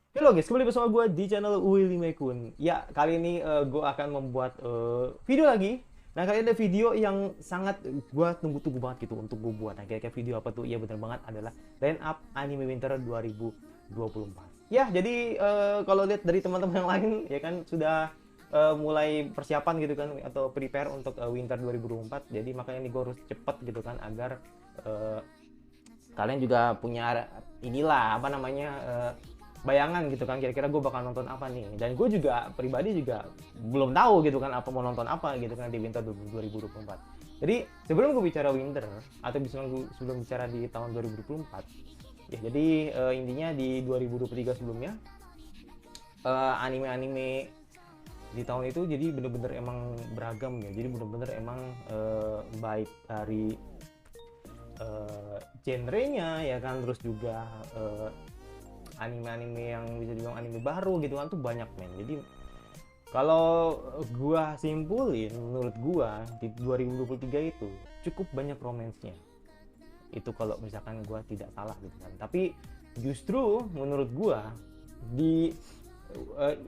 Halo guys, kembali bersama gue di channel Willy Mekun. Ya, kali ini gue akan membuat video lagi. Nah, kali ini ada video yang sangat gue tunggu-tunggu banget gitu untuk gue buat. Nah, kira-kira video apa tuh? Iya bener banget, adalah line up anime winter 2024. Ya, jadi kalau lihat dari teman-teman yang lain, ya kan sudah mulai persiapan gitu kan, atau prepare untuk winter 2024. Jadi makanya ini gue harus cepet gitu kan, agar eh, kalian juga punya inilah apa namanya, bayangan gitu kan, kira-kira gue bakal nonton apa nih. Dan gue juga pribadi juga belum tahu gitu kan, apa mau nonton apa gitu kan di winter 2024. Jadi sebelum gue bicara winter, atau sebelum bicara di tahun 2024, ya jadi intinya di 2023 sebelumnya, anime-anime di tahun itu jadi bener-bener emang beragam ya. Jadi bener-bener emang baik dari genrenya ya kan, terus juga anime-anime yang bisa dibilang anime baru gitu kan tuh banyak men. Jadi kalau gua simpulin, menurut gua di 2023 itu cukup banyak romansnya. Itu kalau misalkan gua tidak salah gitu kan. Tapi justru menurut gua di uh,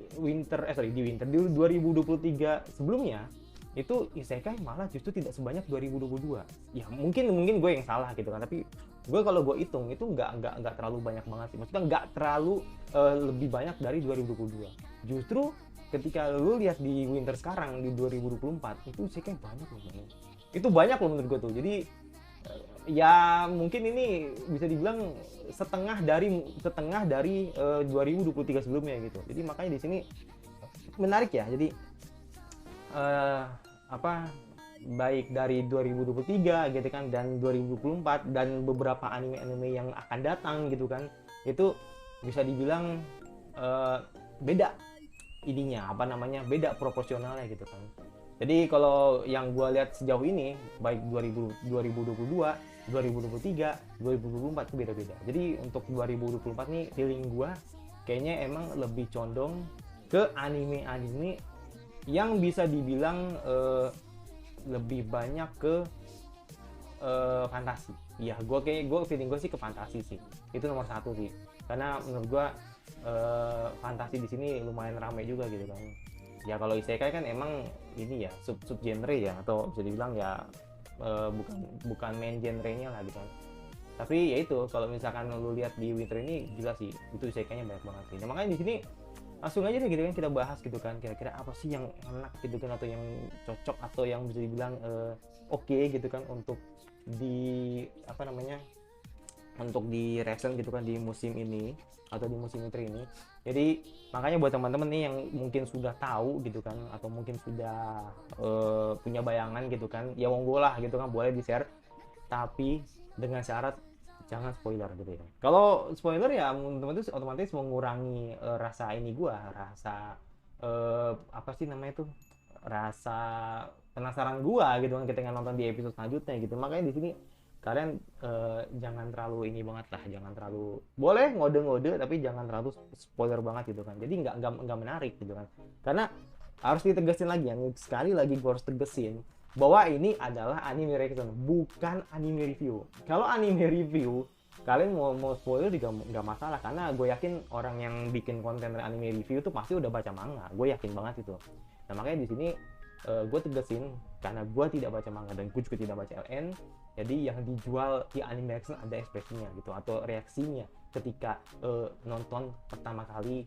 di winter di 2023 sebelumnya itu isekai malah justru tidak sebanyak 2022. Ya mungkin mungkin gue yang salah gitu kan, tapi gue kalau gue hitung itu nggak terlalu banyak banget sih, maksudnya nggak terlalu lebih banyak dari 2022. Justru ketika lu lihat di winter sekarang di 2024 itu isekai banyak loh men. Itu banyak loh menurut gue tuh. Jadi ya mungkin ini bisa dibilang setengah dari 2023 sebelumnya gitu. Jadi makanya di sini menarik ya. Jadi eh, apa, baik dari 2023 gitu kan dan 2024 dan beberapa anime-anime yang akan datang gitu kan, itu bisa dibilang eh, beda ininya apa namanya, beda proporsionalnya gitu kan. Jadi kalau yang gue lihat sejauh ini baik 2022, 2023, 2024 itu beda-beda. Jadi untuk 2024 nih feeling gue kayaknya emang lebih condong ke anime-anime yang bisa dibilang lebih banyak ke fantasi. Iya, gue feeling gue sih ke fantasi sih. Itu nomor satu sih. Karena menurut gue fantasi di sini lumayan ramai juga gitu kan. Ya kalau isekai kan emang ini ya sub sub genre ya, atau bisa dibilang ya bukan bukan main genrenya lah gitu kan. Tapi ya itu kalau misalkan lu lihat di winter ini gila sih, itu isekainya banyak banget sih. Nah, makanya di sini langsung aja deh gitu kan kita bahas gitu kan, kira-kira apa sih yang enak gitu kan, atau yang cocok, atau yang bisa dibilang oke gitu kan untuk di apa namanya, untuk di reaction gitu kan di musim ini atau di musim winter ini. Jadi makanya buat teman-teman nih yang mungkin sudah tahu gitu kan, atau mungkin sudah punya bayangan gitu kan, ya monggo lah gitu kan, boleh di share, tapi dengan syarat jangan spoiler gitu ya. Kalau spoiler ya teman-teman itu otomatis mengurangi rasa ini gua, rasa apa sih namanya tuh, rasa penasaran gua gitu kan ketika nonton di episode selanjutnya gitu. Makanya di sini kalian jangan terlalu ini banget lah, jangan terlalu, boleh ngode-ngode tapi jangan terlalu spoiler banget gitu kan. Jadi nggak menarik gitu kan. Karena harus ditegasin lagi, yang sekali lagi gue harus tegesin bahwa ini adalah anime reaction, bukan anime review. Kalau anime review kalian mau spoiler juga nggak masalah, karena gue yakin orang yang bikin konten anime review tuh pasti udah baca manga, gue yakin banget itu. Nah makanya di sini gue tegesin, karena gue tidak baca manga dan gue juga tidak baca LN, jadi yang dijual di anime reaction ada ekspresinya gitu, atau reaksinya ketika nonton pertama kali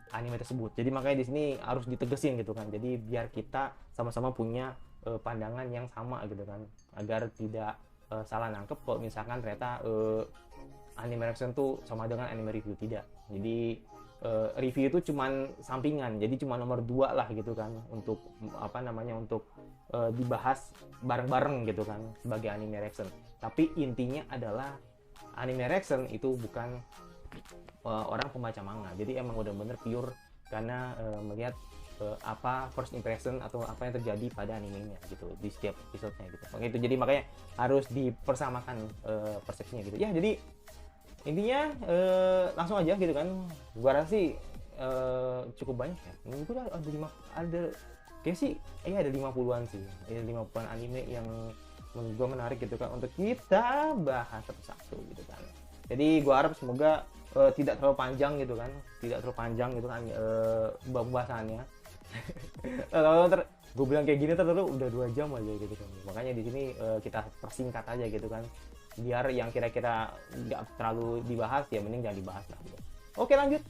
anime tersebut. Jadi makanya di sini harus ditegesin gitu kan, jadi biar kita sama-sama punya pandangan yang sama gitu kan, agar tidak salah nangkep kalau misalkan ternyata anime reaction tuh sama dengan anime review. Tidak. Jadi review itu cuman sampingan, jadi cuma nomor dua lah gitu kan, untuk apa namanya, untuk dibahas bareng-bareng gitu kan sebagai anime reaction. Tapi intinya adalah anime reaction itu bukan orang pembaca manga, jadi emang udah bener pure karena melihat apa first impression atau apa yang terjadi pada animenya gitu di setiap episodenya gitu. Oke, itu jadi makanya harus dipersamakan persepsinya gitu ya. Jadi intinya langsung aja gitu kan, gua rasa sih cukup banyak ya, mungkin ada ada kayak sih iya ada 50-an sih, ada 50-an anime yang menurut gua menarik gitu kan untuk kita bahas satu-satu gitu kan. Jadi gua harap semoga tidak terlalu panjang gitu kan, tidak terlalu panjang gitu kan pembahasannya. Kalau gue bilang kayak gini terus udah 2 jam aja gitu kan, makanya di sini kita persingkat aja gitu kan, biar yang kira-kira nggak terlalu dibahas ya mending jangan dibahas lah gitu. Oke, lanjut.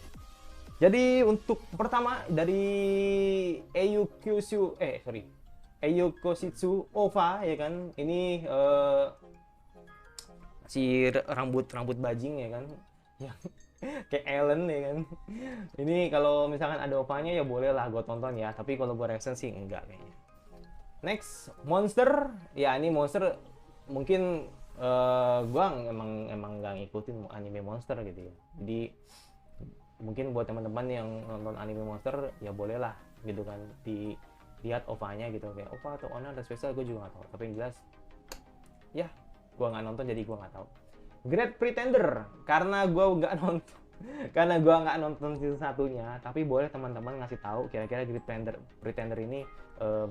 Jadi untuk pertama dari Eiyukositsu Ova ya kan, ini si rambut bajing ya kan, yang kayak Ellen ya kan. Ini kalau misalkan ada opanya ya boleh lah gue tonton ya, tapi kalau gue reaction sih enggak kayaknya. Next, Monster. Ya ini Monster mungkin gue emang nggak ngikutin anime Monster gitu ya, jadi mungkin buat teman-teman yang nonton anime Monster ya boleh lah gitu kan, dilihat OVA-nya gitu, kayak OVA atau ONA ada spesial gue juga nggak tahu, tapi yang jelas ya gue nggak nonton jadi gue nggak tahu. Great Pretender, karena gue nggak nonton season satunya, tapi boleh teman-teman ngasih tahu kira-kira Great Pretender ini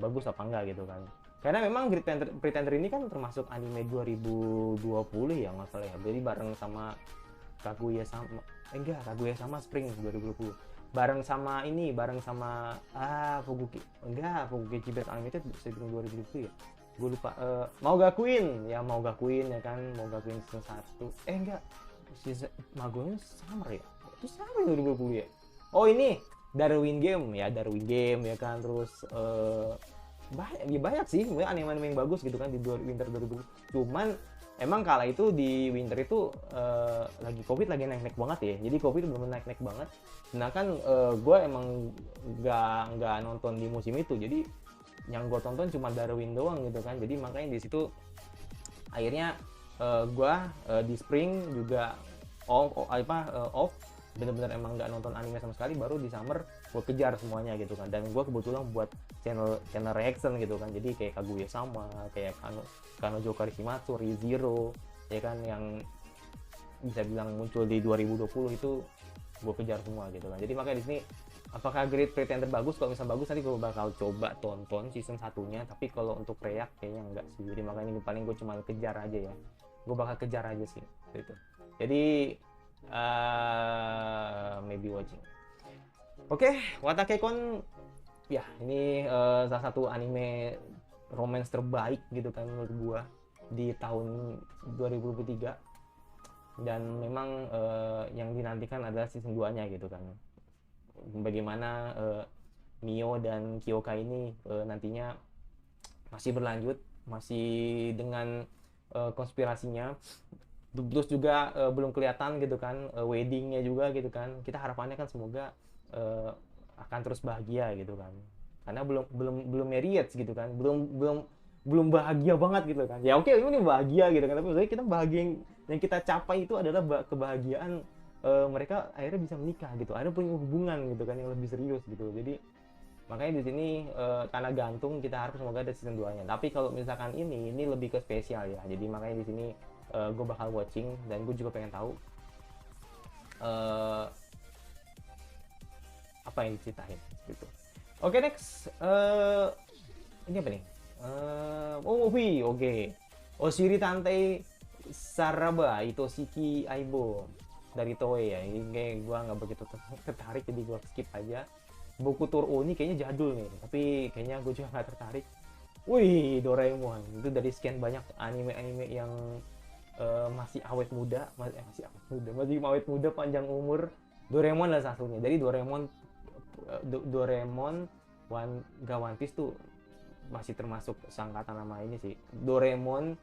bagus apa enggak gitu kan, karena memang Great Pretender ini kan termasuk anime 2020 ya nggak salah ya, jadi bareng sama Kaguya sama Spring 2020, bareng sama Fubuki Chibet Animated sebelum 2020 ya, gue lupa. Mau Gakuin ya kan, Mau Gakuin season 1 season Magonya Summer ya, itu Summer 2020 ya. Oh ini Darwin Game ya kan, terus banyak sih anime-anime yang bagus gitu kan di winter 2020. Cuman emang kala itu di winter itu lagi covid lagi naik-naik banget ya, jadi covid bener-bener naik-naik banget. Sedangkan gue emang nggak nonton di musim itu, jadi yang gue tonton cuma Darwin doang gitu kan, jadi makanya di situ akhirnya gue di spring juga off bener-bener emang nggak nonton anime sama sekali, baru di summer gue kejar semuanya gitu kan. Dan gue kebetulan buat channel reaction gitu kan, jadi kayak Kaguya sama kayak Kanojo Karishimatsu, Re:Zero ya kan, yang bisa bilang muncul di 2020 itu gue kejar semua gitu kan. Jadi makanya di sini apakah Great Pretender bagus? Kalau misalnya bagus nanti gue bakal coba tonton season satunya, tapi kalau untuk react kayaknya enggak sih. Jadi makanya ini paling gue cuma kejar aja ya, gue bakal kejar aja sih gitu. Jadi maybe watching. Oke, Watakekon ya ini salah satu anime romance terbaik gitu kan menurut gua di tahun 2023, dan memang yang dinantikan adalah season 2-nya gitu kan. Bagaimana Mio dan Kyoka ini nantinya masih berlanjut, masih dengan konspirasinya, terus juga belum kelihatan gitu kan weddingnya juga gitu kan. Kita harapannya kan semoga akan terus bahagia gitu kan, karena belum married gitu kan, belum bahagia banget gitu kan. Ya oke, ini bahagia gitu kan, tapi sebenarnya kita bahagia yang kita capai itu adalah kebahagiaan mereka akhirnya bisa menikah gitu, akhirnya punya hubungan gitu kan yang lebih serius gitu. Jadi makanya di sini karena gantung, kita harap semoga ada season 2-nya. Tapi kalau misalkan ini lebih ke spesial ya, jadi makanya di sini gue bakal watching, dan gue juga pengen tahu apa yang diceritain gitu. Oke, next ini apa nih? Movie, oke. Oshiri Tantei Saraba Itoshiki Aibo dari Toei ya. Ini kayak gue nggak begitu tertarik, jadi gue skip aja. Boku Toro ini kayaknya jadul nih, tapi kayaknya gue juga nggak tertarik. Wih, Doraemon itu dari sekian banyak anime-anime yang masih awet muda, masih awet muda, panjang umur. Doraemon lah satunya. Jadi Doraemon One Piece tuh masih termasuk sangkatan nama ini sih. Doraemon,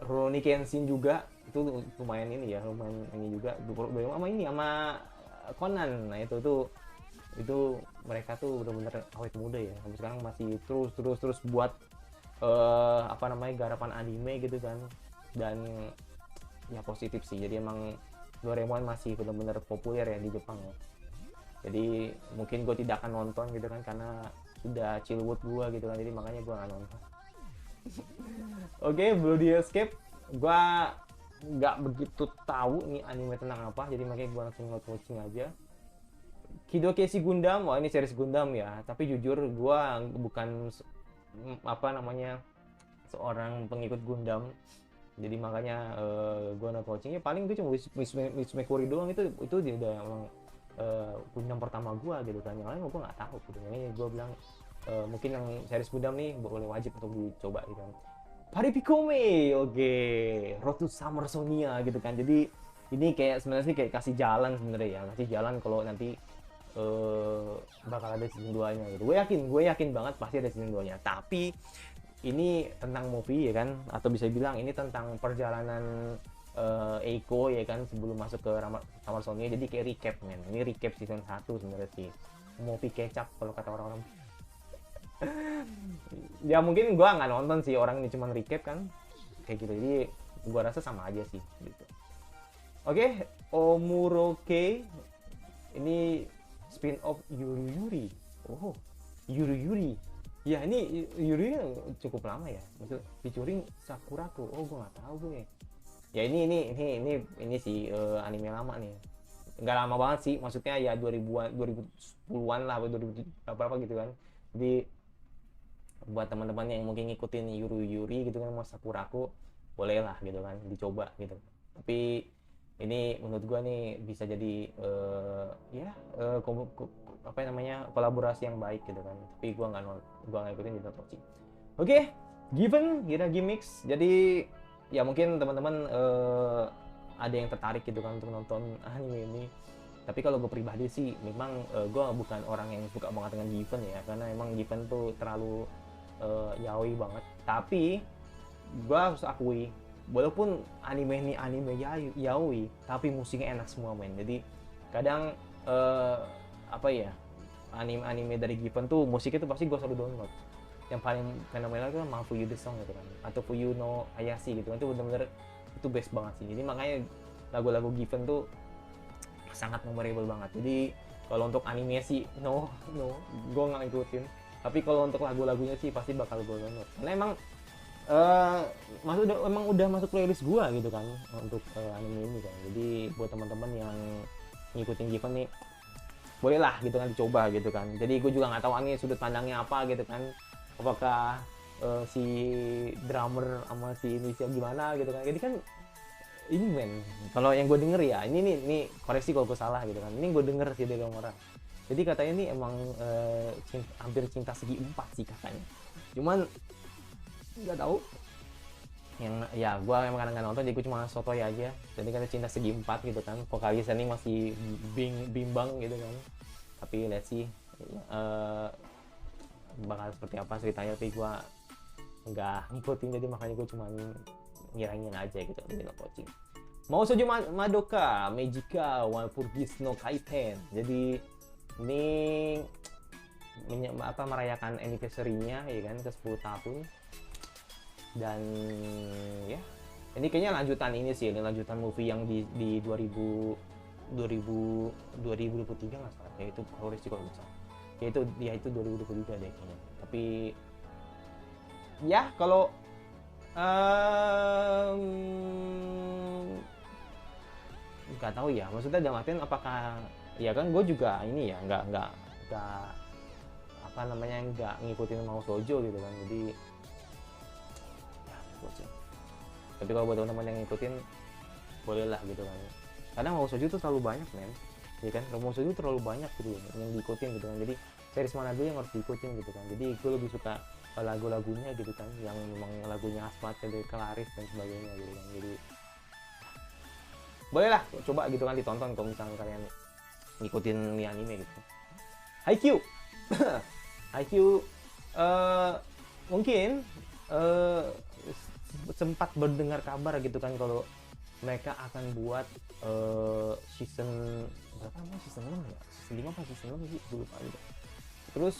Rurouni Kenshin juga itu lumayan ini ya, lumayan ini juga. Doraemon sama ini sama Conan. Nah itu mereka tuh bener-bener awet muda ya. Sampai sekarang masih terus buat garapan anime gitu kan. Dan ya positif sih. Jadi emang Doraemon masih bener-bener populer ya di Jepang ya. Jadi mungkin gue tidak akan nonton gitu kan, karena sudah chillwood gue gitu kan, jadi makanya gue nggak nonton. Oke, Bloody Escape gue nggak begitu tahu nih anime tentang apa, jadi makanya gue langsung watching aja. Hidokeshi Gundam, wah ini series Gundam ya, tapi jujur gue bukan seorang pengikut Gundam, Jadi makanya gue not watchingnya paling gue cuma Miss McCurry doang, itu dia udah emang Gundam pertama gue gitu kan. Yang lain gue nggak tahu gitu. Makanya gue bilang mungkin yang series Gundam nih boleh wajib untuk dicoba gitu kan. Paripikome, oke, Road to Summer Sonia gitu kan. Jadi ini kayak sebenarnya sih kayak kasih jalan sebenarnya ya, kasih jalan kalau nanti bakal ada season 2 nya gitu. Gue yakin banget pasti ada season 2 nya. Tapi ini tentang movie ya kan, atau bisa bilang ini tentang perjalanan Eiko ya kan sebelum masuk ke Summer Sonia. Jadi kayak recap men. Ini recap season 1 sebenarnya sih. Movie kecap kalau kata orang-orang. Ya mungkin gua nggak nonton sih, orang ini cuma recap kan kayak gitu, jadi gua rasa sama aja sih gitu. Oke, Omuroke ini spin off Yuru Yuri. Oh, Yuru Yuri ya, ini Yuri cukup lama ya, maksud featuring Sakurako. Oh gua nggak tahu gue ya. Ini sih anime lama nih, nggak lama banget sih, maksudnya ya 2000-an 2010-an lah, 2000 berapa gitu kan. Jadi buat teman-teman yang mungkin ngikutin Yuru Yuri gitu kan, mau Sakurako boleh lah gitu kan dicoba gitu. Tapi ini menurut gua nih bisa jadi apa namanya, kolaborasi yang baik gitu kan. Tapi gua nggak ikutin di Totochi. Oke, Given Hiragi Mix. Jadi ya mungkin teman-teman ada yang tertarik gitu kan untuk nonton anime ini. Tapi kalau gue pribadi sih memang gue bukan orang yang suka banget dengan Given ya, karena emang Given tuh terlalu yaoi banget. Tapi gue harus akui, walaupun anime ini anime yaoi, tapi musiknya enak semua men. Jadi kadang apa ya, anime dari Given tuh musiknya tuh pasti gue selalu download. Yang paling fenomenal itu Mafuyu The Song gitu kan, atau Fuyu no Hayashi gitu kan, itu bener-bener itu best banget sih. Jadi makanya lagu-lagu Given tuh sangat memorable banget. Jadi kalau untuk animasi no gue nggak ngikutin. Tapi kalau untuk lagu-lagunya sih pasti bakal gue download, karena emang emang udah masuk playlist gue gitu kan untuk anime ini kan. Jadi buat teman-teman yang ngikutin Given nih bolehlah gitu kan dicoba gitu kan. Jadi gue juga nggak tahu ini sudut pandangnya apa gitu kan, apakah si drummer sama si Indonesia gimana gitu kan. Jadi kan ini men, kalau yang gue denger ya, ini koreksi kalau gue salah gitu kan, ini gue denger sih dari orang. Jadi katanya ini emang hampir cinta segi 4 sih katanya. Cuman nggak tahu, yang ya gue emang kadang-kadang nonton, jadi gue cuma sotoy aja. Jadi kan cinta segi 4 gitu kan, vokalisnya ini masih bimbang gitu kan. Tapi let's see bakal seperti apa ceritanya. Tapi gue nggak ngikutin, jadi makanya gue cuma ngirangin aja gitu di coaching. Mau Sojo Madoka Magica One Furgis no Kaiten. Jadi ini merayakan anniversary-nya ya kan, ke 10 tahun. Dan ya ini kayaknya lanjutan ini sih, lanjutan movie yang di 2023 nggak salah ya, itu Horus kalau bisa ya, itu 2023 deh kayaknya. Tapi ya kalau nggak tahu ya, maksudnya dalam artian apakah ya kan, gue juga ini ya nggak apa namanya, nggak ngikutin Mau Sojo gitu kan. Jadi ya bocil. Tapi kalau buat teman-teman yang ngikutin boleh lah gitu kan, karena Mau Sojo tuh terlalu banyak men ya kan. Mau Sojo terlalu banyak gitu yang diikutin gitu kan. Jadi series mana dulu yang harus diikutin gitu kan. Jadi gue lebih suka lagu-lagunya gitu kan, yang memang lagunya Asmat, dari Kelaris dan sebagainya gitu kan. Jadi boleh lah coba gitu kan ditonton kalau misalnya kalian ngikutin ini anime gitu. Haikyuu Haikyuu mungkin sempat berdengar kabar gitu kan kalau mereka akan buat season berapa namanya, season 6 ya, season 5 apa season 6 sih, lupa gitu. Terus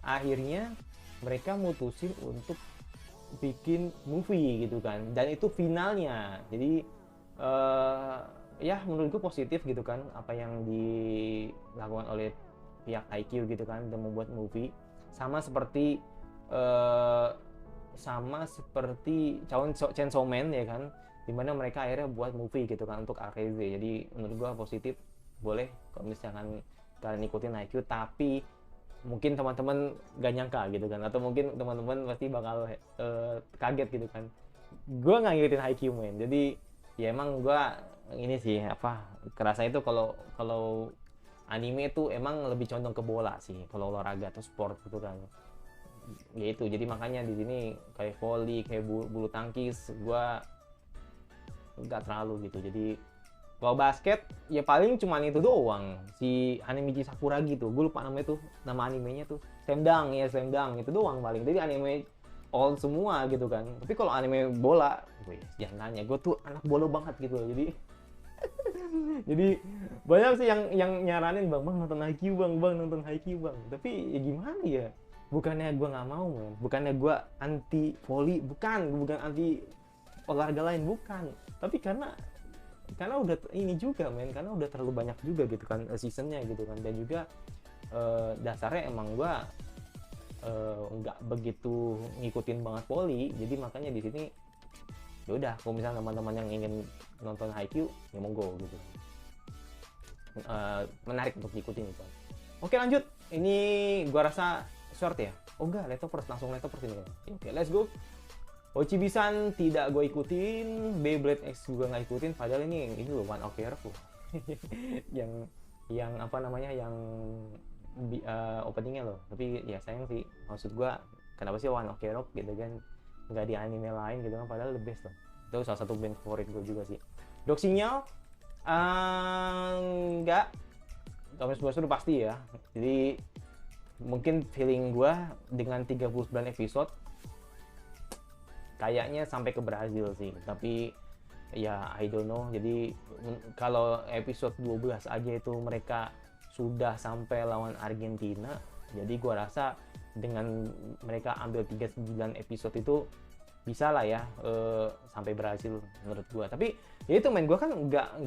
akhirnya mereka mutusin untuk bikin movie gitu kan, dan itu finalnya. Jadi ya menurut gue positif gitu kan apa yang dilakukan oleh pihak Haikyuu gitu kan, dan membuat movie sama seperti Chainsaw Man ya kan, dimana mereka akhirnya buat movie gitu kan untuk RKZ. Jadi menurut gue positif, boleh kalau misalkan kalian ikutin Haikyuu. Tapi mungkin teman-teman gak nyangka gitu kan, atau mungkin teman-teman pasti bakal kaget gitu kan, gue nggak ngikutin Haikyuu men. Jadi ya emang gue ini sih apa kerasa itu kalau kalau anime itu emang lebih condong ke bola sih kalau olahraga atau sport gitu kan. Ya itu jadi makanya di sini kayak volley kayak bulu tangkis gue nggak terlalu gitu. Jadi kalau basket ya paling cuman itu doang si Hanemichi Sakuragi tuh, gue lupa namanya tuh, nama animenya tuh Slam Dunk ya, Slam Dunk itu doang paling. Jadi anime all semua gitu kan. Tapi kalau anime bola gue jangan tanya, gue tuh anak bola banget gitu. Jadi jadi banyak sih yang nyaranin bang nonton Haikyuu bang nonton Haikyuu bang. Tapi ya gimana ya, bukannya gue nggak mau men, bukannya gue anti volley, bukan anti olahraga lain, bukan, tapi karena udah ini juga men, karena udah terlalu banyak juga gitu kan seasonnya gitu kan. Dan juga dasarnya emang gua nggak begitu ngikutin banget volley, jadi makanya di sini ya udah kalau misalnya teman-teman yang ingin nonton Haikyuu ya monggo gitu. Menarik untuk diikutin gitu. Oke lanjut, ini gua rasa short ya. Oh enggak, Leftovers, langsung Leftovers ini. Oke, let's go. Ochibi-san tidak gue ikutin, Beyblade X juga nggak ikutin, padahal ini loh One Ok Rock loh. yang apa namanya yang openingnya loh. Tapi ya sayang sih, maksud gue kenapa sih One Ok Rock gitu kan nggak di anime lain gitu kan, padahal the best loh. Itu salah satu band favorit gue juga sih. Dog Signal nggak, Thomas Bos udah pasti ya. Jadi mungkin feeling gue dengan 39 episode kayaknya sampai ke Brazil sih, tapi ya I don't know. Jadi kalau episode 12 aja itu mereka sudah sampai lawan Argentina, jadi gua rasa dengan mereka ambil 39 episode itu bisa lah ya sampai Brazil menurut gua. Tapi ya itu gua kan nggak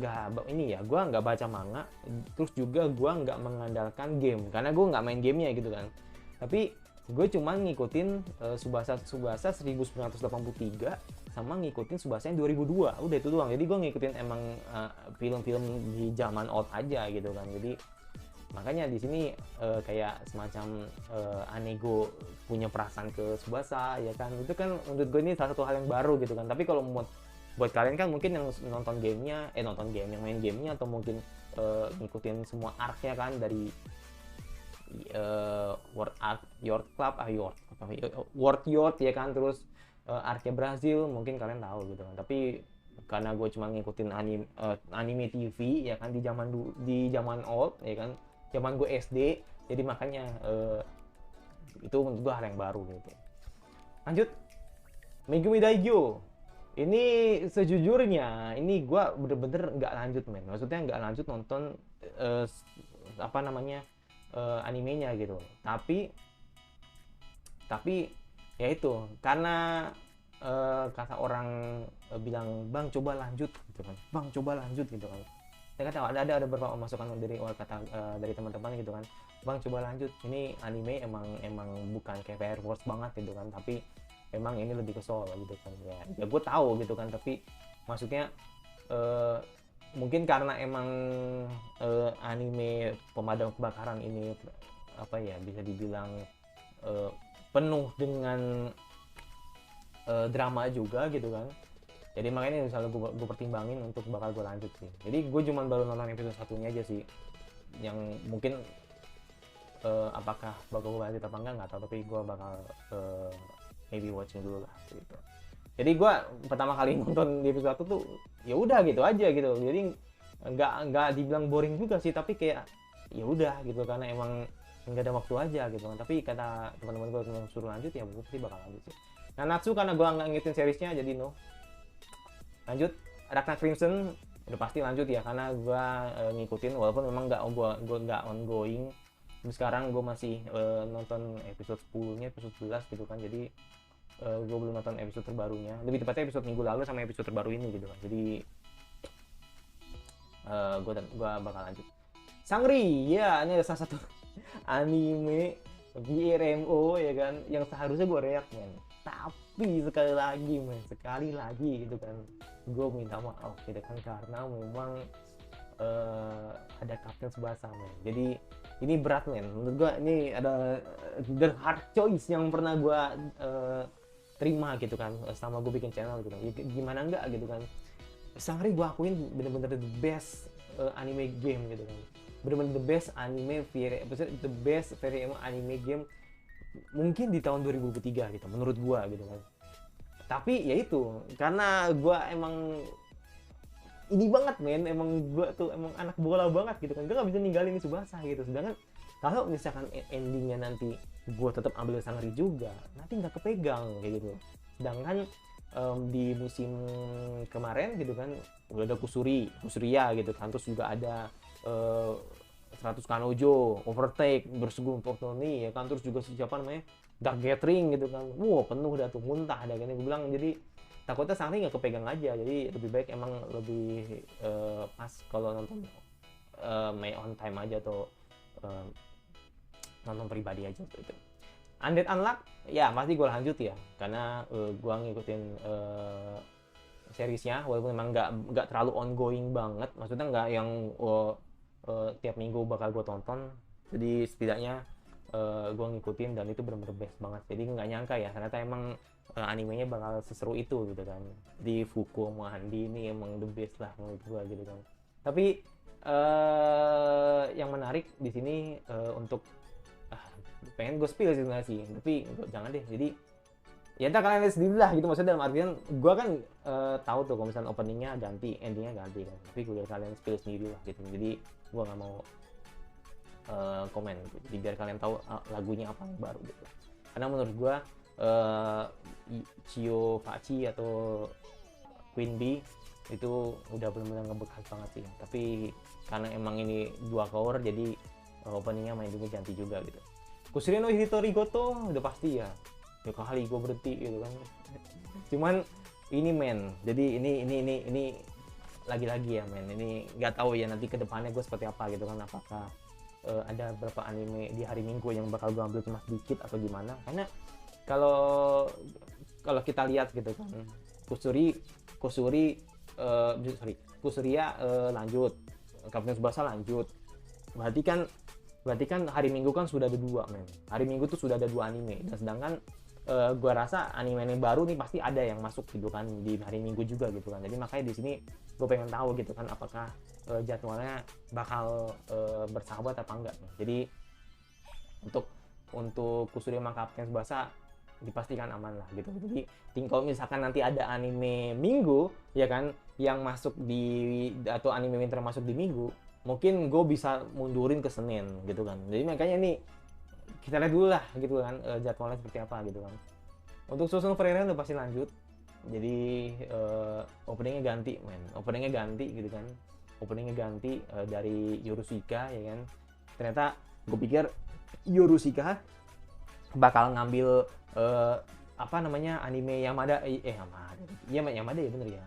ini ya, gua nggak baca manga, terus juga gua nggak mengandalkan game karena gua nggak main gamenya gitu kan. Tapi gue cuma ngikutin Tsubasa 1983 sama ngikutin Tsubasa yang 2002, udah itu doang. Jadi gue ngikutin emang film-film di zaman old aja gitu kan. Jadi makanya di sini kayak semacam Anego punya perasaan ke Tsubasa ya kan, itu kan menurut gue ini salah satu hal yang baru gitu kan. Tapi kalau buat kalian kan mungkin yang nonton gamenya, yang main gamenya atau mungkin ngikutin semua arc-nya kan dari World Yard ya kan, terus arc Brazil mungkin kalian tahu gitu kan. Tapi karena gue cuma ngikutin anime TV ya kan di zaman old ya kan, zaman gue SD, jadi makanya itu menurut gue hal yang baru gitu. Lanjut, Megumi Daigyo. Ini sejujurnya ini gue bener-bener nggak lanjut men, maksudnya nggak lanjut nonton apa namanya animenya gitu. Tapi ya itu karena kata orang bilang bang coba lanjut gitu kan, bang coba lanjut gitu kan. Saya kata ada beberapa masukan dari dari teman-teman gitu kan, bang coba lanjut, ini anime emang bukan kayak Fire Force banget gitu kan, tapi emang ini lebih ke soul gitu kan. Ya gue tahu gitu kan, tapi maksudnya mungkin karena emang anime pemadam kebakaran ini apa ya bisa dibilang penuh dengan drama juga gitu kan. Jadi makanya misalnya gue pertimbangin untuk bakal gue lanjut sih. Jadi gue cuma baru nonton episode satunya aja sih, yang mungkin apakah bakal gue lanjut apa enggak nggak tahu, tapi gue bakal maybe watching dulu lah gitu. Jadi gue pertama kali nonton di episode 1 tuh ya udah gitu aja gitu. Jadi nggak dibilang boring juga sih, tapi kayak ya udah gitu karena emang nggak ada waktu aja gitu kan. Tapi kata teman-teman gue yang suruh lanjut ya gue pasti bakal lanjut sih. Nanatsu karena gue nggak ngikutin seriesnya jadi no. Lanjut, Ragnar Crimson udah pasti lanjut ya karena gue ngikutin walaupun memang gue nggak ongoing. Terus sekarang gue masih nonton episode 10-nya, episode 11 gitu kan. Jadi gue belum nonton episode terbarunya, lebih tepatnya episode minggu lalu sama episode terbaru ini gitu kan. Jadi gue bakal lanjut. Sangri ya, ini salah satu anime BRMO ya kan yang seharusnya gue react men, tapi sekali lagi gitu kan gue minta maaf gitu kan karena memang ada Captain Tsubasa men. Jadi ini berat men menurut gue, ini ada the hard choice yang pernah gue terima gitu kan selama gue bikin channel gitu kan. Ya, gimana enggak gitu kan. Sangri gue akuin bener-bener the best anime game gitu kan, bener-bener the best anime the best anime game mungkin di tahun 2023 gitu menurut gue gitu kan. Tapi ya itu karena gue emang ini banget men, emang gue tuh emang anak bola banget gitu kan, gue gak bisa ninggalin Tsubasa gitu. Sedangkan kalau misalkan endingnya nanti gue tetap ambil Sangri juga, nanti nggak kepegang kayak gitu. Sedangkan di musim kemarin gitu kan udah ada Kusuria gitu kan, terus juga ada 100 Kanojo, Overtake, Bersegung Fortuny ya kan, terus juga siapa namanya Dark Gathering gitu kan, penuh dah tuh, muntah dah kan. Gue bilang jadi takutnya Sangri nggak kepegang aja, jadi lebih baik emang lebih pas kalau nonton my own time aja atau nonton pribadi aja gitu. Undead Unluck ya pasti gue lanjut ya, karena gue ngikutin seriesnya walaupun memang nggak terlalu ongoing banget, maksudnya nggak yang tiap minggu bakal gue tonton, jadi setidaknya gue ngikutin dan itu benar-benar best banget. Jadi nggak nyangka ya ternyata emang animenya bakal seseru itu gitu kan. Di Fuku sama Handi ini emang the best lah menurut gue gitu kan. Tapi yang menarik di sini untuk pengen gue spill sih, tapi jangan deh. Jadi ya ntar kalian lihat sendiri lah gitu, maksudnya dalam artian gue kan tahu tuh kalau misalnya openingnya ganti, endingnya ganti kan, tapi gue kalian spill sendiri lah gitu. Jadi gue nggak mau komen gitu, jadi biar kalian tahu lagunya apa yang baru gitu. Karena menurut gue Chio Fachi atau Queen Bee itu udah benar-benar ngebekas banget sih. Tapi karena emang ini 2 cover, jadi openingnya main juga ganti juga gitu. Kusuria no Hitori Goto udah pasti ya kali gue berhenti gitu kan. Cuman ini men, jadi ini lagi-lagi ya men, ini nggak tahu ya nanti kedepannya gue seperti apa gitu kan. Apakah ada berapa anime di hari Minggu yang bakal gue ambil cuma sedikit atau gimana? Karena kalau kita lihat gitu kan, Kusuria lanjut, Captain Tsubasa lanjut, berarti kan hari Minggu kan sudah ada 2 men. Hari Minggu tuh sudah ada 2 anime, dan sedangkan gua rasa anime yang baru nih pasti ada yang masuk gitu kan di hari Minggu juga gitu kan. Jadi makanya di sini gue pengen tahu gitu kan apakah jadwalnya bakal bersahabat apa enggak nih. Jadi untuk Kusuria sama Captain Tsubasa dipastikan aman lah gitu. Jadi kalau misalkan nanti ada anime Minggu ya kan yang masuk atau anime winter masuk di Minggu, mungkin gue bisa mundurin ke Senin gitu kan. Jadi makanya nih kita lihat dulu lah gitu kan jadwalnya seperti apa gitu kan. Untuk Susun Frieren udah pasti lanjut. Jadi openingnya ganti men, openingnya ganti gitu kan. Openingnya ganti dari Yorushika ya kan. Ternyata gue pikir Yorushika bakal ngambil apa namanya anime Yamada Yamada ya bener ya.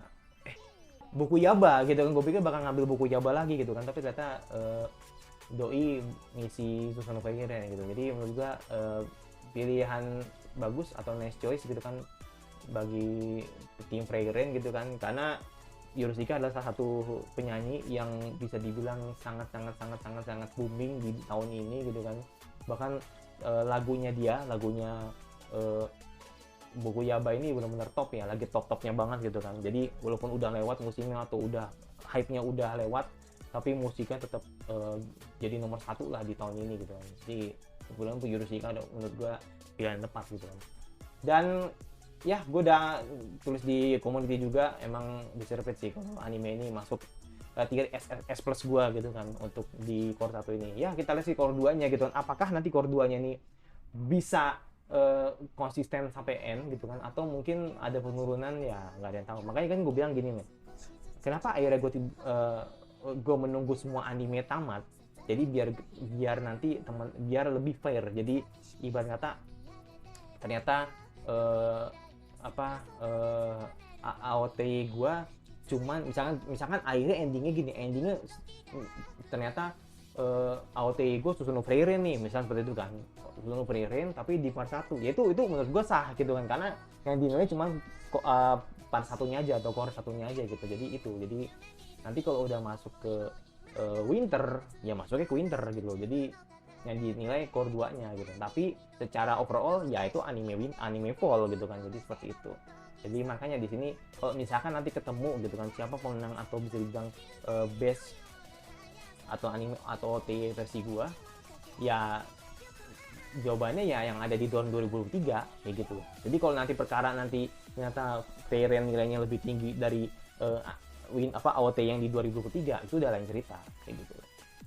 Buku Yaba gitu kan, gue pikir bakal ngambil buku Yaba lagi gitu kan, tapi ternyata Doi ngisi Susan Frieren gitu. Jadi menurut gue pilihan bagus atau nice choice gitu kan bagi tim Frieren gitu kan, karena Yorushika adalah salah satu penyanyi yang bisa dibilang sangat booming di tahun ini gitu kan. Bahkan lagunya buku Yaba ini benar-benar top ya, lagi top-topnya banget gitu kan. Jadi walaupun udah lewat musimnya atau udah hype-nya udah lewat, tapi musiknya tetap jadi nomor 1 lah di tahun ini gitu kan. Jadi kebetulan tuh Yorushika menurut gue pilihan tepat gitu kan. Dan ya gue udah tulis di community juga, emang deserved sih kalau anime ini masuk 3 S plus gue gitu kan untuk di core 1 ini. Ya kita lihat sih core 2 nya gitu kan, apakah nanti core 2 nya ini bisa konsisten sampai end gitu kan, atau mungkin ada penurunan, ya nggak ada yang tahu. Makanya kan gue bilang gini men, kenapa akhirnya gue menunggu semua anime tamat, jadi biar nanti biar lebih fair. Jadi ibarat kata ternyata AOT gue cuman misalkan akhirnya endingnya ternyata AOT gue Susanoo Frieren nih misalnya seperti itu kan, Susanoo Frieren tapi di part 1 ya itu menurut gue sah gitu kan, karena yang dinilai cuma part 1-nya aja atau core 1-nya aja gitu. Jadi nanti kalau udah masuk ke winter ya masuknya ke winter gitu loh. Jadi yang dinilai core 2-nya gitu. Tapi secara overall ya itu anime fall gitu kan. Jadi seperti itu. Jadi makanya di sini kalau misalkan nanti ketemu gitu kan siapa pemenang atau bisa dibilang best atau anime atau OT versi gua, ya jawabannya ya yang ada di tahun 2023 kayak gitu. Jadi kalau nanti perkara nanti ternyata Frieren nilainya lebih tinggi dari AOT yang di 2023, itu udah lain cerita kayak gitu.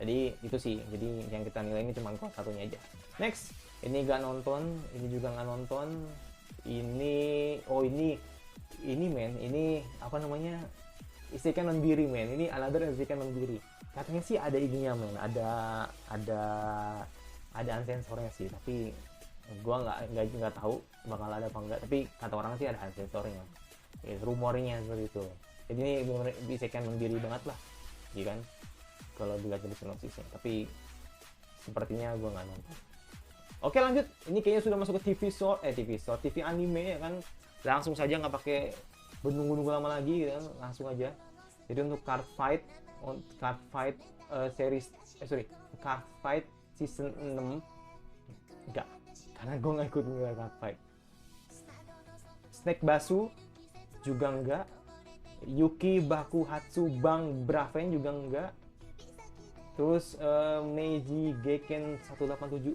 Jadi itu sih, jadi yang kita nilai ini cuma core satunya aja. Next, ini gak nonton, ini juga nggak nonton, ini men, ini apa namanya, Isekai non Biri men, ini another Isekai non Biri. Katanya sih ada ininya men, ada unsensornya sih, tapi gua nggak tahu bakal ada apa enggak, tapi kata orang sih ada unsensornya, rumornya seperti itu. Jadi ini benar-benar Isekai non Biri banget lah, iya kan, kalau dilihat dari sinopsisnya. Tapi sepertinya gua nggak nonton. Oke lanjut, ini kayaknya sudah masuk ke TV anime ya kan. Langsung saja nggak pakai menunggu lama lagi kan, langsung aja. Jadi untuk Card Fight series Card Fight season 6 enggak, karena gue nggak ikut nilai Card Fight. Snake Basu juga enggak, Yuki Bakuhatsu Bang Braven juga enggak. Terus Meiji Geken 1874.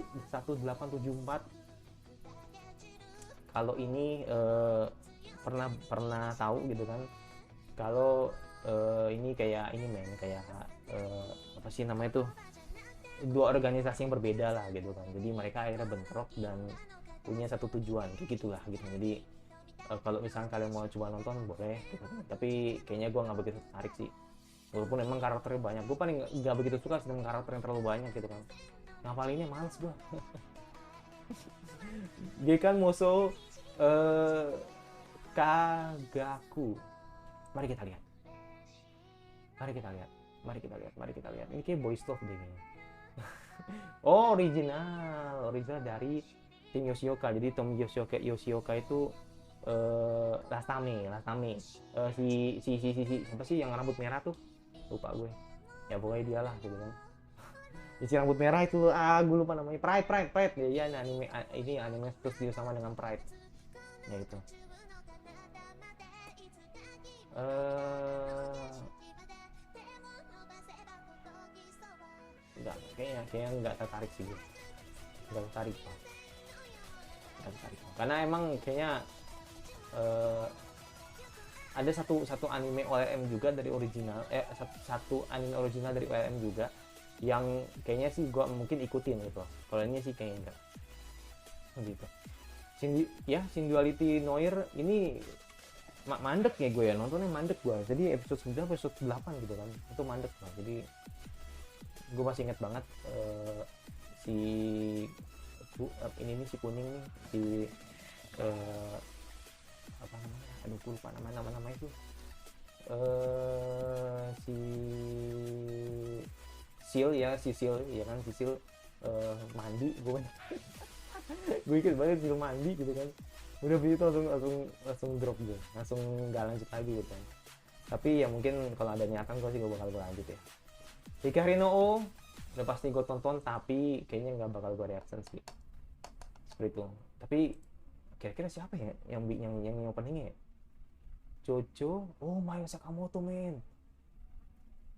Kalau ini pernah tahu gitu kan. Kalau ini kayak ini men, kayak apa sih namanya tuh, dua organisasi yang berbeda lah gitu kan. Jadi mereka akhirnya bentrok dan punya satu tujuan kayak gitulah gitu. Jadi kalau misalnya kalian mau coba nonton boleh gitu. Tapi kayaknya gue nggak begitu tertarik sih. Walaupun emang karakternya banyak, gue paling nggak begitu suka dengan karakter yang terlalu banyak gitu kan. Ngapalinnya males gue. Gekan Moso Kagaku. Mari kita lihat. Ini kayak boys love deh kayaknya. Oh, original dari tim Yoshioka. Jadi tim Yoshioka itu Lastame. Si siapa sih yang rambut merah tuh? Lupa gue. Ya pokoknya dia lah gitu kan. Si rambut merah itu gue lupa namanya. Pride. Ya ini anime terus dia sama dengan Pride. Ya itu. Enggak, kayaknya enggak tertarik sih gue. Enggak tertarik. Karena emang kayaknya ada satu anime OLM juga dari original, satu anime original dari OLM juga yang kayaknya sih gue mungkin ikutin gitu. Kalau ini sih kayaknya enggak gitu. Sinduality Noir ini mandek ya gue ya, nontonnya mandek gue. Jadi episode 9 episode 8 gitu kan, itu mandek lah. Jadi gue masih inget banget ini si kuning nih, si apa namanya, aduh gue lupa nama itu, si Sil ya kan, si Sil mandi. Gue inget banget Sil mandi gitu kan. Udah begitu langsung drop gue, langsung nggak lanjut lagi gitu kan. Tapi ya mungkin kalau ada niatan gue sih gue bakal berlanjut ya. Hikari no O udah pasti gue tonton, tapi kayaknya nggak bakal gue reaction sih seperti itu. Tapi kira-kira siapa ya yang openingnya ya? Jojo, oh Maya Sakamoto men.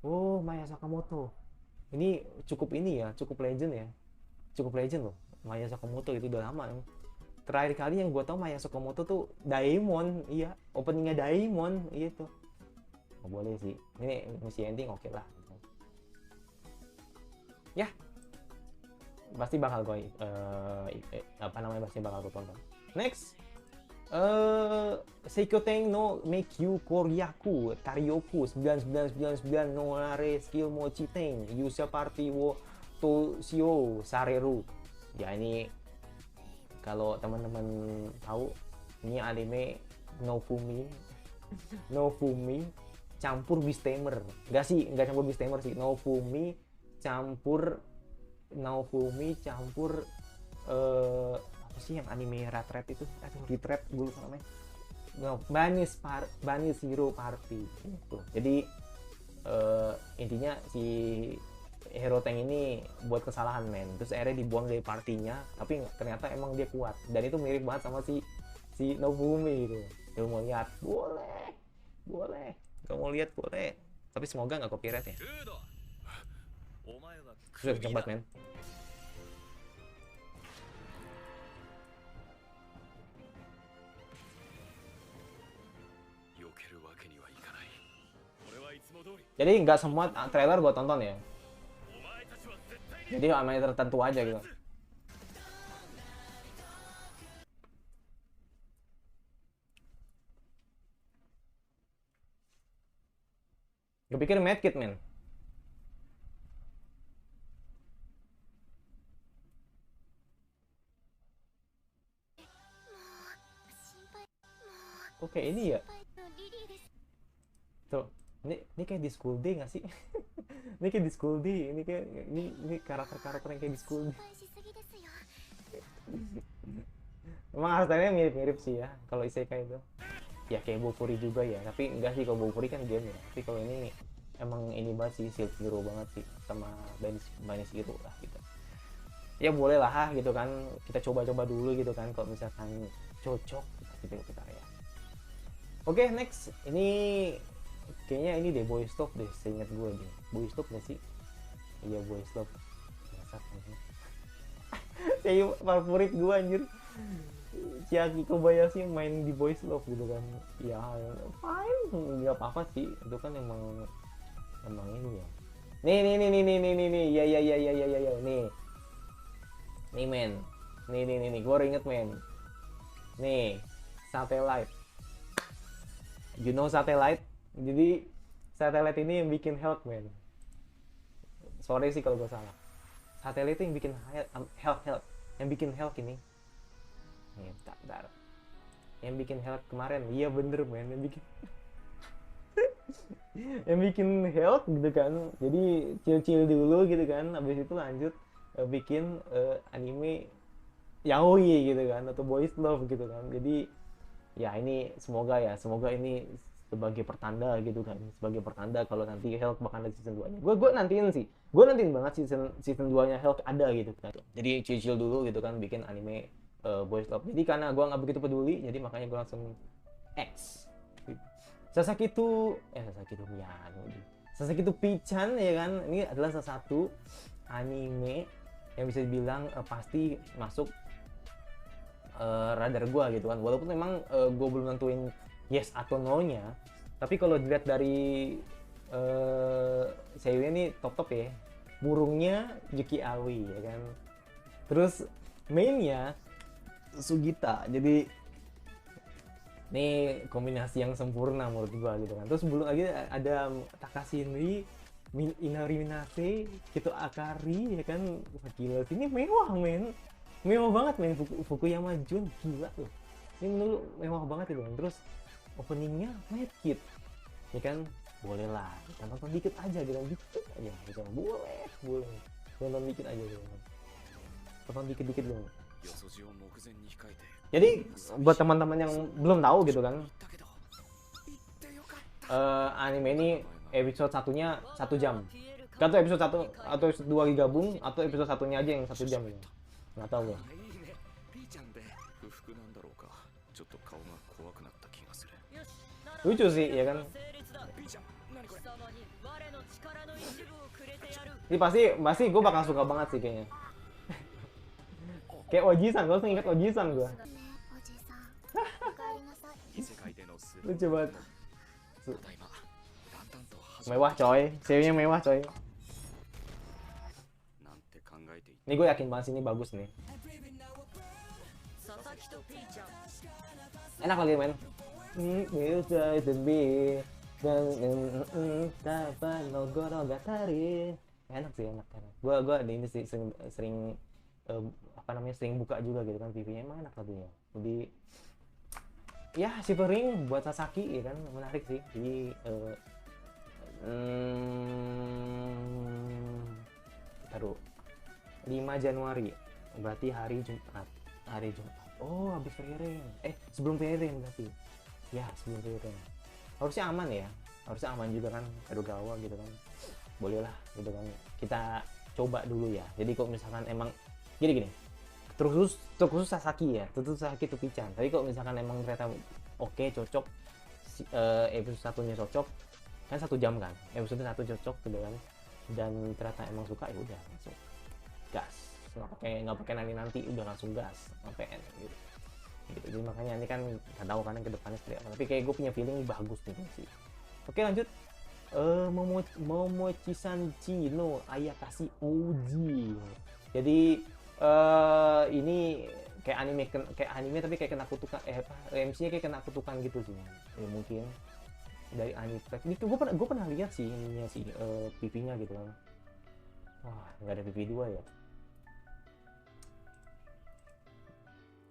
Oh Maya Sakamoto ini cukup legend loh. Maya Sakamoto itu udah lama ya. Terakhir kali yang gue tau Maya Sakamoto tuh Daemon, iya openingnya Daemon, iya tuh. Oh, boleh sih, ini misi ending oke lah. Ya pasti bakal gue pasti bakal gue tonton. Next, Seikoten no Meikyu Koryaku Taryoku 9999 no Nare Skill Mochiten Yusha Party wo Toshio Sareru. Ya ini kalau teman-teman tahu, ini anime Nofumi campur Beastamer. Enggak campur Beastamer sih. Nofumi campur apa sih yang anime retret itu? Retret gue lupa namanya. Banis Hero Party itu. Jadi intinya si hero tank ini buat kesalahan men, terus akhirnya dibuang dari partinya, tapi ternyata emang dia kuat, dan itu mirip banget sama si Nobumi gitu. Lu mau lihat boleh, boleh, gak mau lihat boleh, tapi semoga nggak copyright ya. Sudah cepat men. Jadi nggak semua trailer gue tonton ya. Jadi sama yang tertentu aja gitu. Gue pikir medkit men. Oke ini ya. Tuh, ini kayak di School Day nggak sih? Ini kayak di School Day, ini karakter-karakter yang kayak di School Day. Emang hasilnya mirip-mirip sih ya kalau isekai itu. Ya kayak Bofuri juga ya, tapi enggak sih, kalau Bofuri kan game ya. Tapi kalau ini emang ini banget sih, Shield Hero banget sih, sama Banis Hero lah gitu. Ya boleh lah gitu kan, kita coba-coba dulu gitu kan, kalau misalkan cocok kita ya. Oke, next. Ini kayaknya ini deh Boy Stop deh, seingat gue deh. Boy Stop nggak sih? Iya Boy Stop. Dasar anjir. Kayak favorit gue anjir. Chiaki Kobayashi main di Boys Love gitu kan. Ya fine, nggak apa-apa sih. Itu kan emang ini ya. Nih. Ya. Nih men. Nih. Gue inget men. Nih, Satellite. You know Satellite? Jadi Satellite ini yang bikin Health men. Sorry sih kalau gue salah. Satellite itu yang bikin Health. Yang bikin Health ini. Nih, bentar. Yang bikin Health kemarin. Iya bener men, yang bikin yang bikin Health gitu kan. Jadi chill dulu gitu kan. Habis itu lanjut bikin anime yaoi gitu kan, atau boys love gitu kan. Jadi ya ini semoga ini sebagai pertanda gitu kan, sebagai pertanda kalau nanti Health bakal ada season 2 nya. Gue nantiin banget season 2 nya Health ada gitu kan. Jadi chill dulu gitu kan, bikin anime boys love. Jadi karena gue nggak begitu peduli, jadi makanya gue langsung X Sasaki itu Pichan ya kan. Ini adalah salah satu anime yang bisa dibilang pasti masuk radar gue gitu kan, walaupun memang gue belum nentuin yes atau no nya, tapi kalau dilihat dari Seiyu ini top ya. Burungnya Yuki Aoi ya kan, terus mainnya Sugita, jadi ini kombinasi yang sempurna menurut gue gitu kan. Terus belum lagi ada Takashi Inari Minase, Kito Akari ya kan. Wah, gila, ini mewah banget men. Fukuyama Jun gila loh, ini menurut mewah banget itu kan. Terus openingnya Medkit ya kan, boleh lah kita nonton dikit aja gitu kan, boleh nonton dikit aja gitu kan, nonton dikit dong. Jadi buat teman-teman yang belum tahu gitu kan, anime ini episode satunya 1 jam. Gak tau episode 1 atau episode 2 digabung, atau episode satunya aja yang 1 jam gitu. Nggak tahu gue. Lucu sih ya kan. Ini pasti gue bakal suka banget sih kayaknya. Kayak Oji-san, gue langsung inget Oji-san gue. Lucu banget. Mewah coy, seiyunya mewah coy. Ini gue yakin banget sih ini bagus nih. Enak lagi men. Enak sih, enak. Gue ada ini sih sering sering buka juga gitu kan TV-nya, emang enak lagunya. Jadi ya shivering buat Sasaki ya kan, menarik sih. Jadi taruh 5 Januari berarti hari Jumat. Oh habis Feiren, sebelum Feiren berarti ya, sebelum Feiren harusnya aman ya, harusnya aman juga kan, Kadogawa gitu kan. bolehlah gitu kan, kita coba dulu ya. Jadi kalau misalkan emang gini, terkhusus Sasaki ya, terkhusus Sasaki Tupi-chan. Tapi kalau misalkan emang ternyata oke, cocok, episode satunya cocok, kan 1 jam kan, episode 1 cocok gitu kan, dan ternyata emang suka, ya udah langsung gas, nggak pakai nanti udah langsung gas sampai gitu. Jadi makanya ini kan nggak tahu kan ke depannya seperti apa, tapi kayak gue punya feeling bagus nih sih. Oke, lanjut. Momochi-sanchi no Ayakashi Oji. Jadi ini kayak anime tapi kayak kena kutukan, MC-nya kayak kena kutukan gitu sih ya, mungkin dari anime. Ini gue pernah lihat sih ininya sih, PV-nya gitu kan. Wah, nggak ada PV 2 ya,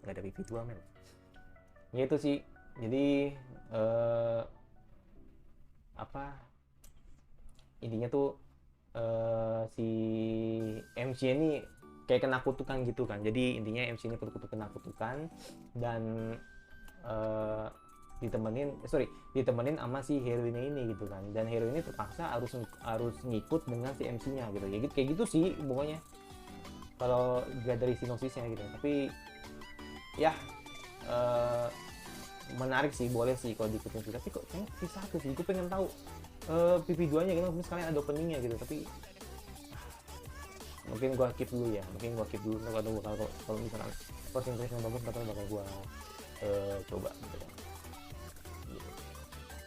nggak ada PV 2 men ya. Itu sih, jadi apa intinya tuh, si MC ini kayak kena kutukan gitu kan. Jadi intinya MC ini kena kutukan, dan ditemenin sama si heroinnya ini gitu kan. Dan heroinnya terpaksa harus ngikut dengan si MC-nya gitu. Ya kayak gitu sih pokoknya kalau gak dari sinopsisnya gitu. Tapi ya menarik sih, boleh sih kalau diikutin sih. Tapi kok kayaknya satu sih, gue pengen tahu PP2 nya gitu, mungkin sekalian ada openingnya gitu. Tapi mungkin gua keep dulu ya, kalau misalkan first impression bagus bakal gua coba gitu kan.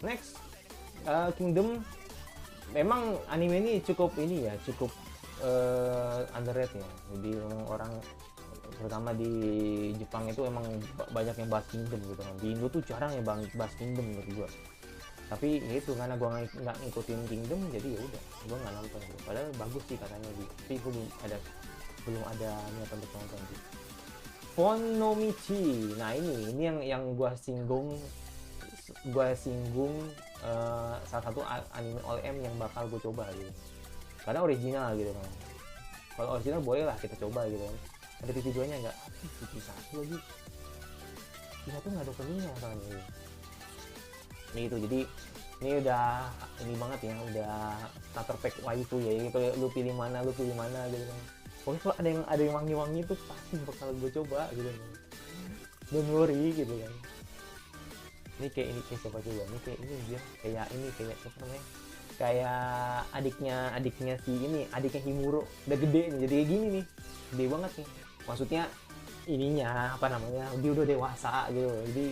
Next, Kingdom. Memang anime ini cukup underrated ya. Jadi memang orang terutama di Jepang itu emang banyak yang bahas Kingdom gitu kan. Di Indo tuh jarang yang bahas Kingdom menurut gua. Tapi ya itu karena gue nggak ngikutin Kingdom, jadi ya udah gue nggak nonton gitu. Padahal bagus sih katanya gitu, tapi gue belum ada niat untuk nonton gitu. Ponomichi, nah ini yang gue singgung salah satu anime OLM yang bakal gue coba gitu, karena original gitu kan. Kalau original boleh lah kita coba gitu kan. Ada videonya nggak? TV satu lagi, kita tuh nggak ada openingnya soalnya gitu. Gitu, jadi ini udah ini banget ya, udah starter pack waifu ya. Jadi lu pilih mana gitu kan. Pokoknya kalau ada yang wangi-wangi itu pasti bakal gue coba gitu kan. Don't worry gitu kan. Ini kayak siapa coba? Ini kayak ini dia, kayak apa namanya? Kayak adiknya si ini, adiknya Himuro udah gede nih, jadi kayak gini nih. Gede banget nih. Maksudnya ininya apa namanya? Dia udah dewasa gitu. Jadi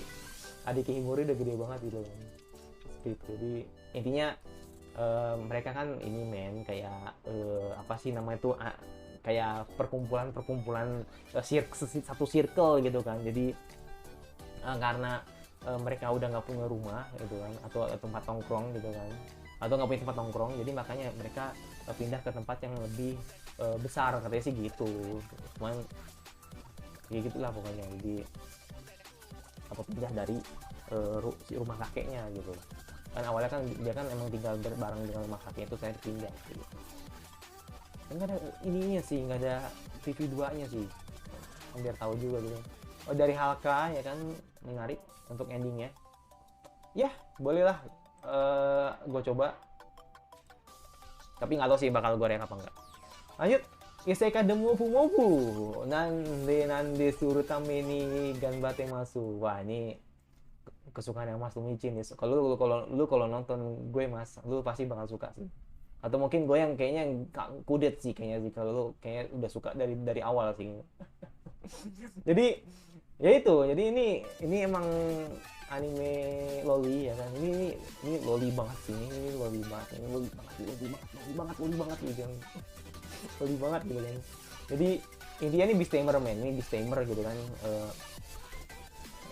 adiknya Himuro udah gede banget gitu. Jadi intinya mereka kan ini kayak apa sih namanya itu, kayak perkumpulan satu circle gitu kan. Jadi karena mereka udah nggak punya rumah gitu kan, atau tempat nongkrong gitu kan, atau nggak punya tempat nongkrong, jadi makanya mereka pindah ke tempat yang lebih besar, katanya sih gitu. Cuman ya gitulah pokoknya. Jadi apa, pindah dari rumah kakeknya gitu kan. Awalnya kan dia kan emang tinggal bareng dengan rumah kakeknya, itu saya pindah gitu. Dan nggak ada ininya sih, nggak ada TV 2 nya sih, biar tahu juga gitu. Oh, dari Halka ya kan, menarik untuk endingnya ya. Bolehlah gue coba, tapi nggak tahu sih bakal gue react apa enggak. Lanjut, Isekai de Mofu nande suru tame ni ganbate masu. Wah, ini kesukaan yang Mas Lumicin ya. Kalau nonton gue Mas, lu pasti bakal suka sih. Atau mungkin gue yang kayaknya kudet sih kayaknya sih, kalau lu kayaknya udah suka dari awal sih. Jadi ya itu, jadi ini emang anime loli ya kan. Ini loli banget sih, ini loli banget gitu kan. Loli banget gitu kan. Jadi intinya ini disclaimer gitu kan.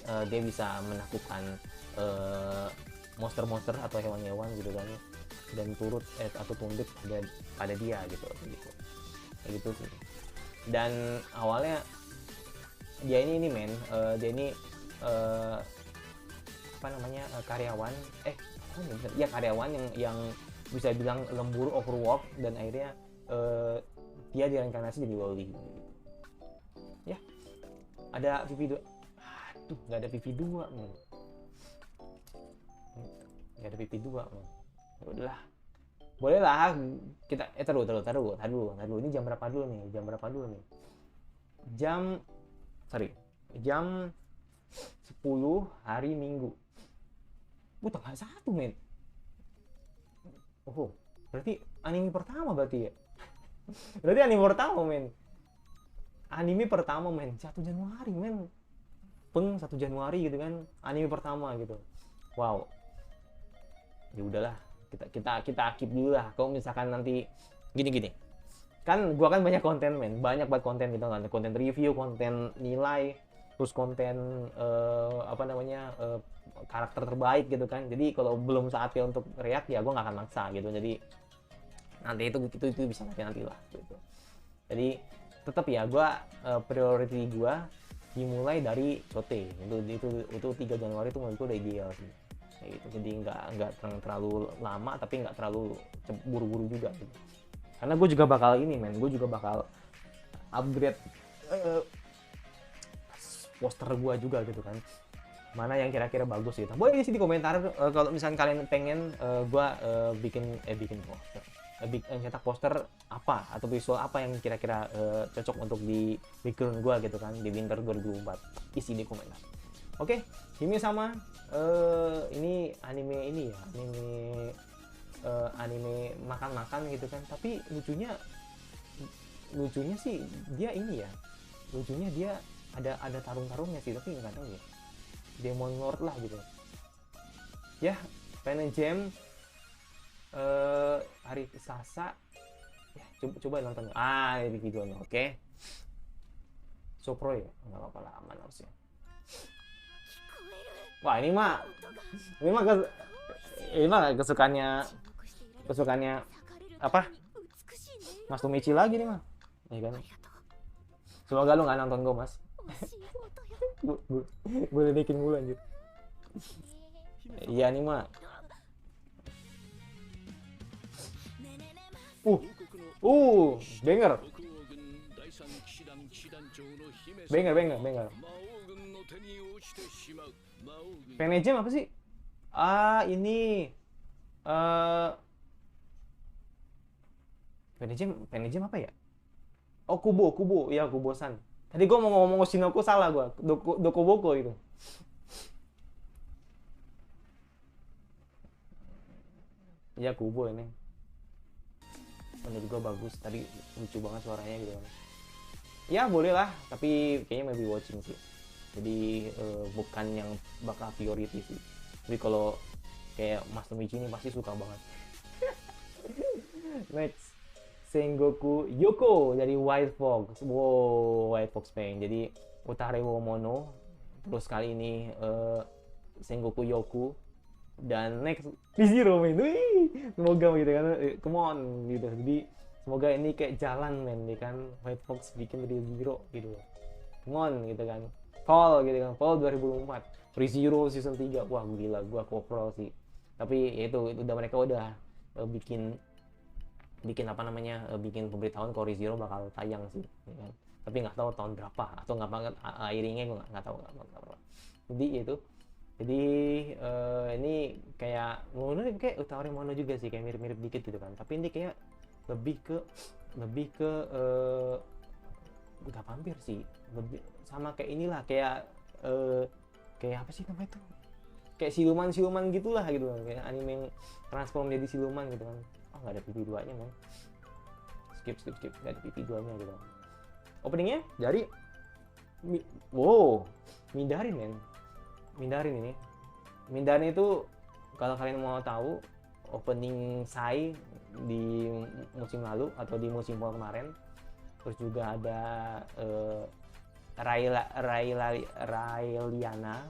Dia bisa menaklukkan monster-monster atau hewan-hewan gitu kan, dan turut atau tunduk pada dia gitu. Gitu sih. Dan awalnya dia ini dia ini apa namanya, karyawan karyawan yang bisa bilang lembur overwork, dan akhirnya dia direinkarnasi jadi loli gitu. Ya, ada video. Aduh, nggak ada PP2 men. Nggak ada PP2 men. Ya udahlah. boleh lah kita taruh ini jam berapa dulu nih jam sorry jam 10 hari Minggu. Tanggal 1 men. Oh berarti anime pertama berarti ya. Berarti anime pertama men. Anime pertama men 1 Januari men. 1 Januari gitu kan anime pertama gitu. Wow. Ya udahlah, kita keep dulu lah. Kalau misalkan nanti gini kan gua kan banyak konten men, banyak banget konten gitu kan, konten review, konten nilai, terus konten apa namanya karakter terbaik gitu kan. Jadi kalau belum saatnya untuk react ya gua nggak akan maksa gitu. Jadi nanti itu bisa nanti lah gitu. Jadi tetap ya gua priority gua dimulai dari Cote. Itu 3 Januari itu menurut gua udah ideal sih. Kayak gitu. Jadi nggak terlalu lama tapi nggak terlalu buru-buru juga gitu. Karena gue juga bakal upgrade poster gue juga gitu kan, mana yang kira-kira bagus gitu. Boleh isi di komentar kalau misalnya kalian pengen gue bikin poster, cetak poster apa atau visual apa yang kira-kira cocok untuk di background gue gitu kan di winter 2024. Isi di komentar. Oke, ini sama ini anime anime makan-makan gitu kan, tapi lucunya sih dia ini ya, lucunya dia ada tarung-tarungnya sih, tapi nggak tahu ya, Demon Lord lah gitu ya. Pengen Jam hari Selasa ya, coba nonton ini videonya. Oke. Sopro ya nggak apa-apa lah, aman harusnya. Wah ini mah kesukaannya apa Mas Tumichi lagi nih mah ya kan. Semoga lu nggak nonton gue mas. Gue ledekin mulu anjir. Iya nih mah banger. Penejem apa sih? Ini Penejem apa ya? Oh Kubo ya, Kubo-san. Tadi gue mau ngomong Oshinoko, salah gue. Dokoboko itu. Ya Kubo ini. Menurut gue bagus. Tadi lucu banget suaranya gitu kan. Ya boleh lah, tapi kayaknya maybe watching sih. Jadi bukan yang bakal priority sih. Tapi kalau kayak Mas Tomichi ini pasti suka banget. Next, Sengoku Yoko dari White Fox. Wow, White Fox Pain. Jadi Utare wo Mono. Terus kali ini Sengoku Yoku. Dan next ReZero men. Semoga gitu kan. Come on gitu. Jadi semoga ini kayak jalan men, ya kan. White Fox bikin ReZero gitu. Come on gitu kan. Fall gitu kan. Fall 2004. ReZero season 3. Wah gila, gua koprol sih. Tapi ya itu udah mereka udah bikin apa namanya, bikin pemberitahuan kalau ReZero bakal tayang sih ya kan? Tapi nggak tahu tahun berapa atau nggak banget airingnya, gue nggak tahu. Jadi itu ini kayak Mono, kayak Utare Mono juga sih, kayak mirip-mirip dikit gitu kan, tapi ini kayak lebih ke nggak vampir sih, lebih sama kayak inilah, kayak apa sih namanya itu, kayak siluman gitulah gitu kan, kayak anime yang transform jadi siluman gitu kan. Oh nggak ada pipi duanya men, skip nggak ada pipi duanya gitu. Openingnya dari Mindarin men. Mindarin itu kalau kalian mau tahu opening Sai di musim lalu atau di musim kemarin, terus juga ada Raeliana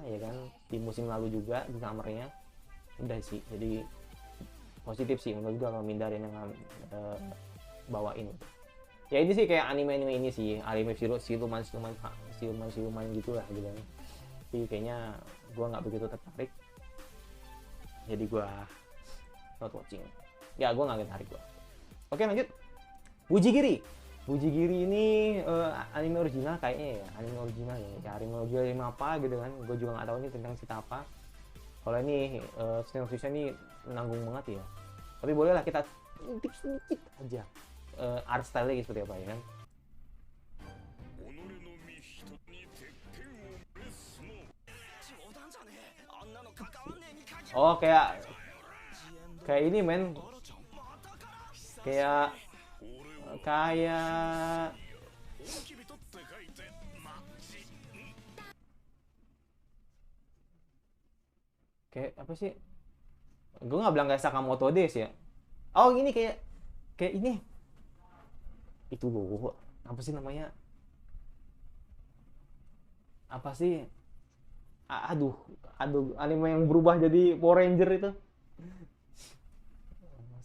ya kan di musim lalu juga di kamarnya. Udah sih, jadi positif sih menurut gua kalau Mindarin yang bawain. Ya ini sih kayak anime ini sih, anime siluman gitu lah gitu. Tapi kayaknya gua nggak begitu tertarik, jadi gua not watching. Ya gua nggak tertarik gua. Oke lanjut. Bujigiri ini anime original kayaknya ya, anime original apa gitu kan. Gua juga nggak tahu ini tentang cerita apa. Kalau ini sinopsisnya ini menanggung banget ya. Tapi bolehlah kita intip sedikit aja art style-nya seperti apa ya kan. Oh kayak ini men, kayak kayak kayak apa sih? Gue nggak bilang kayak Sakamoto Days ya. Oh ini kayak ini itu loh, apa sih namanya? Apa sih? Aduh, anime yang berubah jadi Power Ranger itu.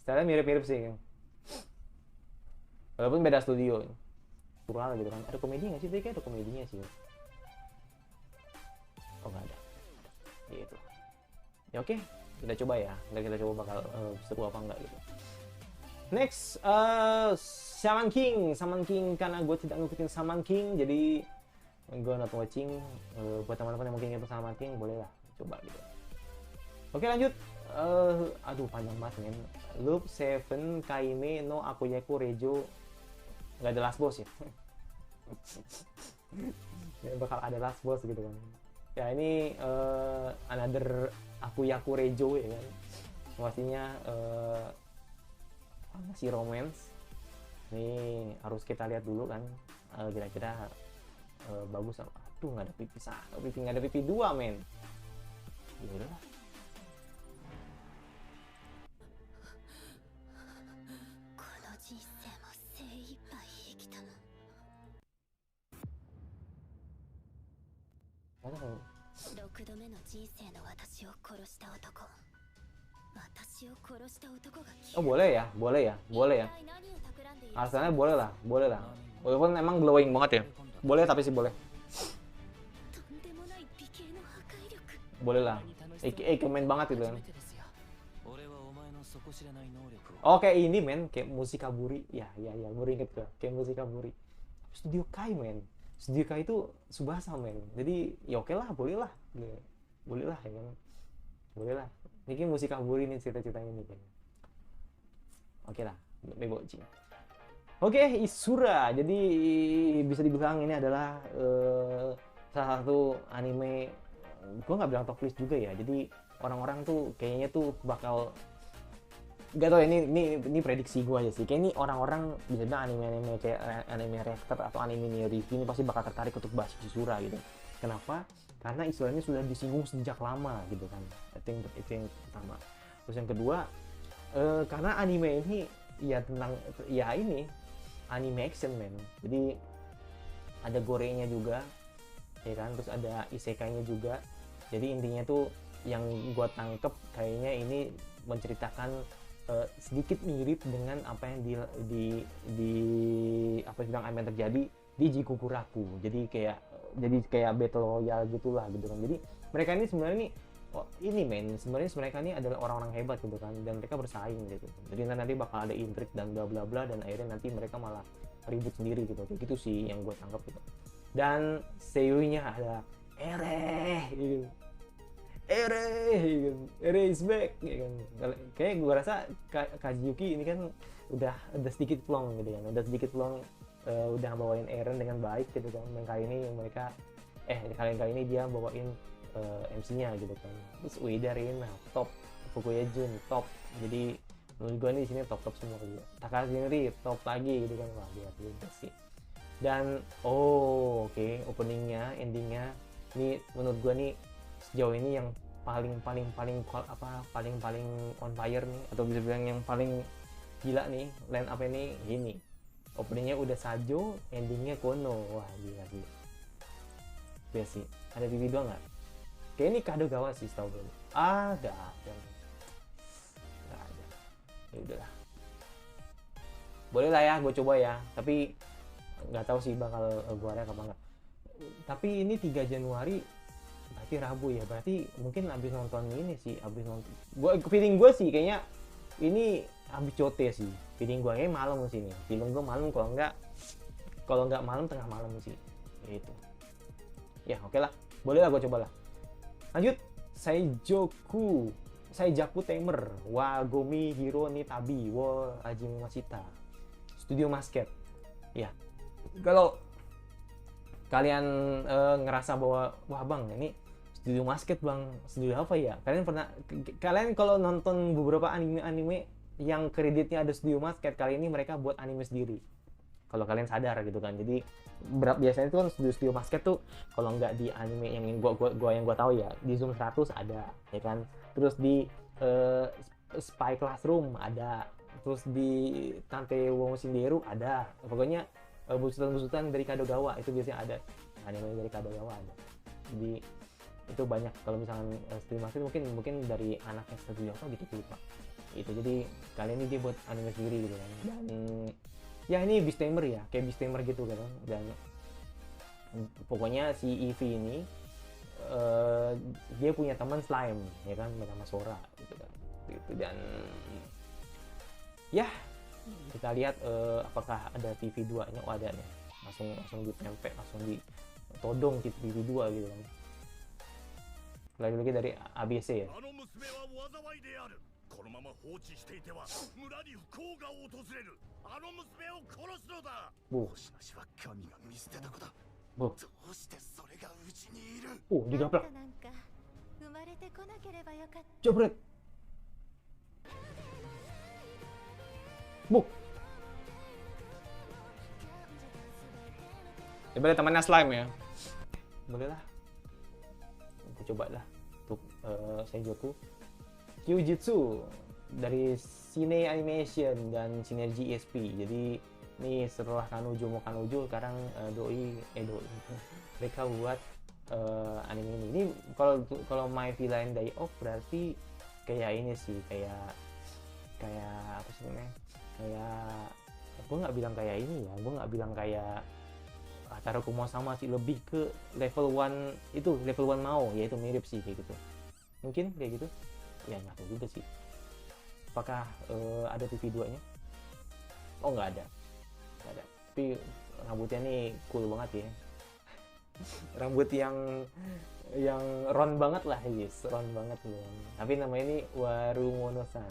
Stylenya mirip-mirip sih. Walaupun beda studio. Natural gitu kan. Ada komedi nggak sih? Dia kayak ada komedinya sih. Oh nggak ada. Gitu. Ya oke, kita coba ya. Kita coba bakal seru apa enggak gitu. Next, Shaman King karena gue tidak ngikutin Shaman King, jadi gue not watching. Buat teman-teman yang mungkin ngikutin Shaman King, boleh lah coba gitu. Oke lanjut. Aduh panjang banget men. Loop 7 Kaime no Akuyaku Rejo, nggak ada last boss ya. Ya, bakal ada last boss gitu kan. Ya ini another Akuyaku Rejo ya kan. Pastinya si romance. Ini harus kita lihat dulu kan. Kira-kira bagus apa? Aduh nggak ada pipi satu, nggak ada pipi dua men. Gila. Oh boleh ya. Alasannya boleh lah. Walaupun emang glowing banget ya. Boleh tapi sih boleh. Boleh lah. Komen banget itu kan. Oh kayak ini men, kayak Musikaburi. Ya, baru inget gue. Kayak Musikaburi. Studio Kai men. Studio Kai itu Tsubasa men. Jadi ya oke lah, boleh lah ya kan. Boleh lah. Ini Musikaburi nih cerita-ceritanya nih kan. Oke lah, Mebochi. Oke, Isura. Jadi bisa dibilang ini adalah salah satu anime, gue nggak bilang top list juga ya. Jadi orang-orang tuh kayaknya tuh bakal, gak tau ya, ini prediksi gue aja sih. Kayak ini orang-orang bisa bilang anime kayak anime reactor atau anime review ini pasti bakal tertarik untuk bahas Isura gitu. Kenapa? Karena Isura ini sudah disinggung sejak lama gitu kan. Itu yang pertama. Terus yang kedua, karena anime ini ya tentang ya ini anime action men. Jadi ada gorenya juga ya kan, terus ada isekai-nya juga. Jadi intinya tuh yang gua tangkep kayaknya ini menceritakan sedikit mirip dengan apa yang apa yang terjadi di Jikukuraku. Jadi kayak battle royale gitulah gitu kan. Jadi mereka ini sebenarnya sebenarnya mereka ini adalah orang-orang hebat gitu kan, dan mereka bersaing gitu. Jadi nanti bakal ada intrik dan bla bla bla, dan akhirnya nanti mereka malah ribut sendiri gitu. Kayak gitu sih yang gue tangkap gitu. Dan seiyunya ada Ere gitu. Ere is back gitu kan. Kayak gue rasa Kazuyuki ini kan udah sedikit plong gitu kan. Udah bawain Eren dengan baik gitu kan. Dan kali ini dia bawain MC-nya gitu kan. Terus Ueda Reina top, Fukuya Jun top. Jadi menurut gue nih di sini top semua gitu. Takashi Ri top lagi gitu kan. Wah biasa sih. Dan oke, openingnya, endingnya ini menurut gue nih sejauh ini yang paling on fire nih, atau bisa bilang yang paling gila nih line up ini gini. Openingnya udah Sajo, endingnya Kono. Wah gila sih. Biasa sih. Ada di video nggak? Kayak ini Kadogawa sih setahu gue. Nggak ada. Ya udahlah. Boleh lah ya, gue coba ya. Tapi nggak tahu sih bakal gue ada apa nggak. Tapi ini 3 Januari, berarti Rabu ya. Berarti mungkin abis nonton ini sih, feeling gue sih kayaknya ini abis cote sih. Feeling gue kayaknya malam sih nih. Feeling gue malam, kalau nggak malam tengah malam sih. Gitu. Ya oke lah. Boleh lah gue coba lah. Lanjut, Saijoku. Saijaku Tamer wa Gomi Hiro ni Tabi wa Hajime Mashita. Studio Basket. Ya. Kalau kalian ngerasa bahwa wah bang ini studio basket bang, studio apa ya? Kalian kalau nonton beberapa anime yang kreditnya ada studio basket, kali ini mereka buat anime sendiri. Kalau kalian sadar gitu kan. Jadi biasanya itu kan studio basket tuh kalau nggak di anime yang gua tahu ya, di Zoom 100 ada ya kan. Terus di Spy Classroom ada. Terus di Tante Wo Shinderu ada. Pokoknya busutan-busutan dari Kadogawa itu biasanya ada, anime dari Kadogawa ada. Jadi itu banyak. Kalau misalkan stream masih mungkin dari anaknya studio apa gitu lupa itu. Jadi kali ini dia buat anime sendiri gitu kan. Dan ya ini Beastamer ya, kayak Beastamer gitu kan. Dan pokoknya si Eevee ini dia punya teman slime ya kan, bernama Sora gitu kan gitu. Dan ya kita lihat apakah ada TV2 nya. Oh ada nih, langsung ditempel, langsung ditodong TV2 gitu kan. Lagi dari ABC ya. Digaplak. Jebret. Boleh temannya slime ya. Boleh lah. Aku coba lah untuk Senjoku Kyujutsu dari Cine Animation dan Synergy ESP. Jadi ini setelah Kanojo mau Kanojo, sekarang Doi mereka buat anime ini. Ini kalau My Villain Die Off berarti kayak ini sih, kayak apa sih namanya? Kayak gue nggak bilang kayak ini ya, gue nggak bilang kayak Tarakumo sama sih, lebih ke level 1 itu, level 1 mau ya, itu mirip sih kayak gitu. Mungkin kayak gitu. Ya nggak tahu juga sih. Apakah ada TV2 nya? Oh nggak ada. Tapi rambutnya nih cool banget ya. Rambut yang ron banget lah, guys, ron banget loh. Tapi namanya ini Warumono-san.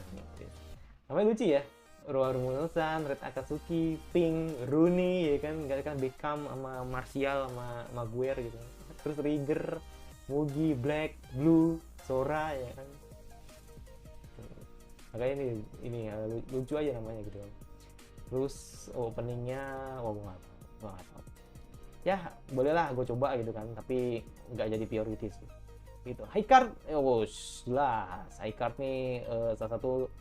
Namanya lucu ya. Warumono-san, Red Akatsuki, Pink, Rooney ya kan, gak kan Beckham sama Martial sama Maguire gitu. Terus Rigger, Mugi, Black, Blue, Sora ya kan. Makanya ini lucu aja namanya gitu kan. Terus openingnya gua nggak tahu. Ya bolehlah gue coba gitu kan, tapi nggak jadi priority sih gitu. High Card, jelas High Card nih salah satu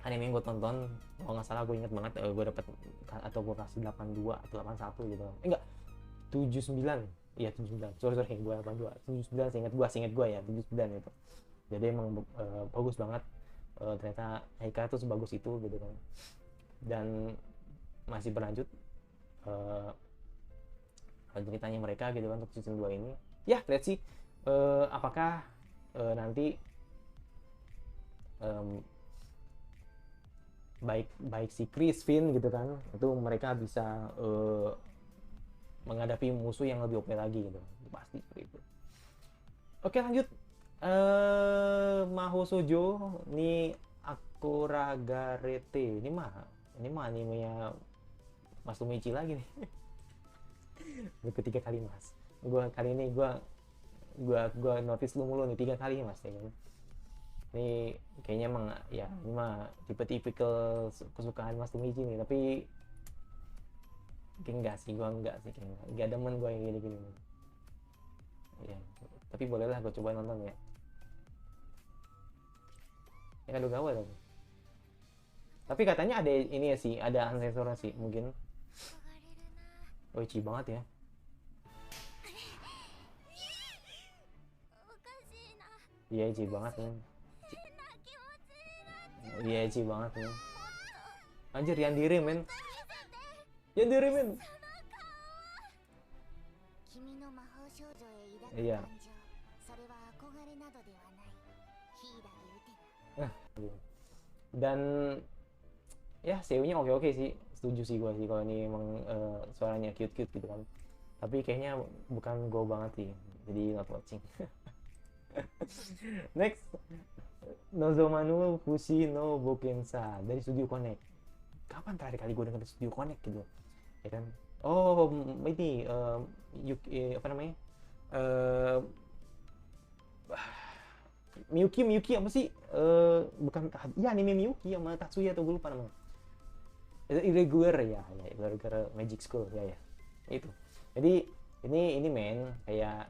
anime yang gue tonton. Kalau nggak salah gue inget banget, gue dapet atau gue kasih 82 atau 81 gitu. Enggak, 79. Iya 79. Sorry gue 82. 79 seinget gue ya 79 itu. Jadi emang bagus banget. Ternyata High Card tuh sebagus itu gitu kan. Dan masih berlanjut ceritanya mereka gitu kan untuk season 2 ini. Ya, let's see apakah nanti baik si Chris, Finn gitu kan, itu mereka bisa menghadapi musuh yang lebih OP lagi gitu. Pasti seperti itu. Oke, lanjut. Mahou Shoujo ni Akuragarete. Ini mah animenya Mas Tumichi lagi nih. Ketiga kali Mas. Kali ini gua notice lu mulu nih 3 kali Mas ya kan. Ini kayaknya emang ya ini mah tipe-tipikal kesukaan Mas Tumichi nih, tapi enggak sih kayaknya. Enggak demen gua yang gini-gini. Ya, tapi bolehlah gua coba nonton ya. Ya kan udah gawat tapi. Tapi katanya ada ini ya sih, ada uncensored sih mungkin. Oh, ecchi banget ya. Iya, ecchi banget nih. Iya, ecchi banget nih. Anjir, Yandere men. Iya. Dan ya seiyunya oke sih, setuju sih gue sih kalau ini emang suaranya cute gitu kan. Tapi kayaknya bukan gue banget sih, jadi not watching. Next, Nozomanu Fushi no Bokensa dari Studio Connect. Kapan terakhir kali gue denger Studio Connect gitu, ya kan? Oh, ini apa namanya? Eh, Miyuki apa sih? Bukan, ya anime Miyuki sama Tatsuya atau gue lupa namanya. Irregular ya, Irregular Magic School ya itu. Jadi ini men kayak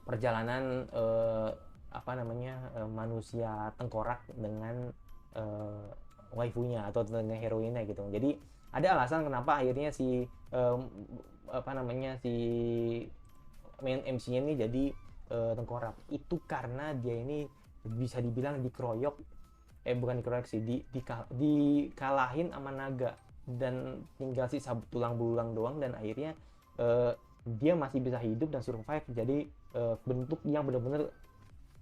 perjalanan apa namanya manusia tengkorak dengan waifunya atau dengan heroinnya gitu. Jadi ada alasan kenapa akhirnya si apa namanya si main MC-nya ini jadi tengkorak. Itu karena dia ini bisa dibilang dikeroyok, bukan dikeroyok sih, dikalahin sama naga dan tinggal sisa tulang belulang doang, dan akhirnya dia masih bisa hidup dan survive jadi bentuk yang benar-benar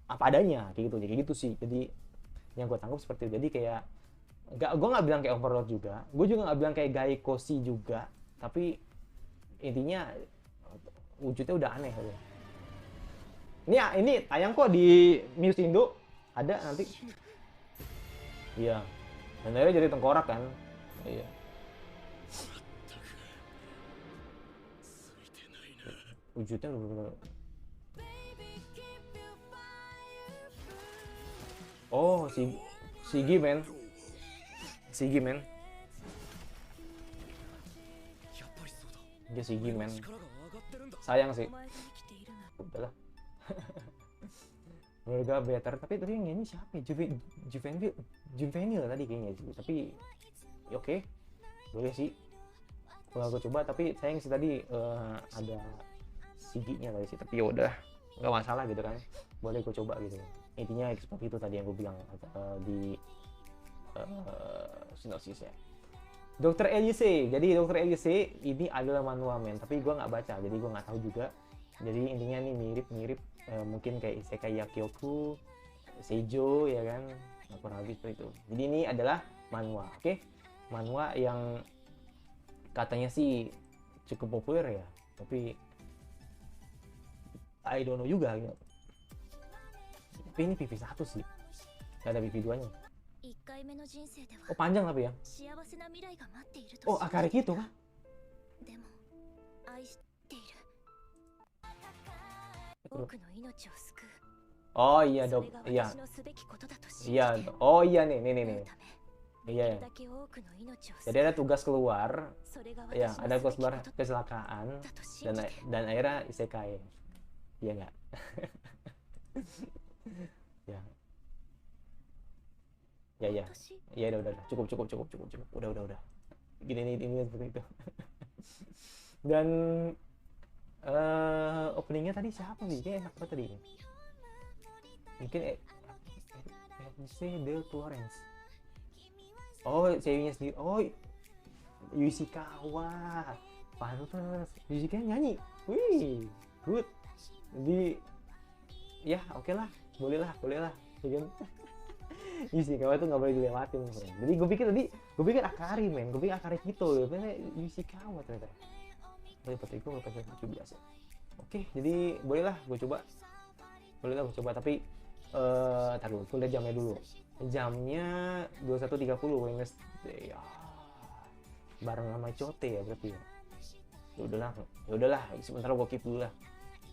apa adanya kayak gitu sih. Jadi yang gue tangkap seperti itu. Jadi kayak gue nggak bilang kayak Overlord juga, gue juga nggak bilang kayak Gaikoshi juga, tapi intinya wujudnya udah aneh gitu. Ini tayang kok di Muse Indo, ada nanti. Iya. Dan akhirnya jadi tengkorak kan. Iya. Wujudnya bener-bener. Oh, Shigi men. Dia Shigi men. Sayang sih. Udahlah. Mereka better, tapi tadi yang ini siapa ya? Juvenil tadi kayaknya sih. Tapi oke. Boleh sih. Kalau aku coba, tapi sayang sih tadi ada Shigi-nya tadi sih. Tapi yaudah, nggak masalah gitu kan. Boleh aku coba gitu. Intinya seperti itu tadi yang gue bilang di sinopsisnya. Dr. Elise. Jadi Dr. Elise ini adalah manual men, tapi gue nggak baca, jadi gue nggak tahu juga. Jadi intinya nih mirip mungkin kayak Isekai Yakyoku, Seijo ya kan, kurang lebih seperti itu. Jadi ini adalah manhwa, oke? Manhwa yang katanya sih cukup populer ya, tapi I don't know juga gitu. Tapi ini PV1 sih, nggak ada PV2-nya. Oh panjang tapi ya. Oh Akari gitu kah? Oh iya dok, iya. Iya, oh iya nih. Iya. Jadi ada tugas keluar, ya ada tugas keluar kecelakaan dan akhirnya isekai. Iya nggak? Ya. Ya udah. Cukup. Udah. Gini seperti itu. Dan openingnya tadi siapa sih? Kayak enak banget tadi. Mungkin Del Florence. Oh, ceweknya sendiri. Oh, Yushikawa. Pantes. Yushikawa nyanyi. Wih, good. Jadi ya oke lah. Boleh lah. Ya kan? Yushikawa tuh nggak boleh dilewatin. Jadi gue pikir Akari men. Gue pikir Akari gitu. Ternyata Yushikawa ternyata. Seperti itu lucu biasa. Oke, jadi bolehlah gue coba. Tapi tar dulu, lihat jamnya dulu. Jamnya 21.30 Wednesday. Ya. Bareng sama Cote ya berarti ya. Ya udahlah, sebentar gue keep dulu lah.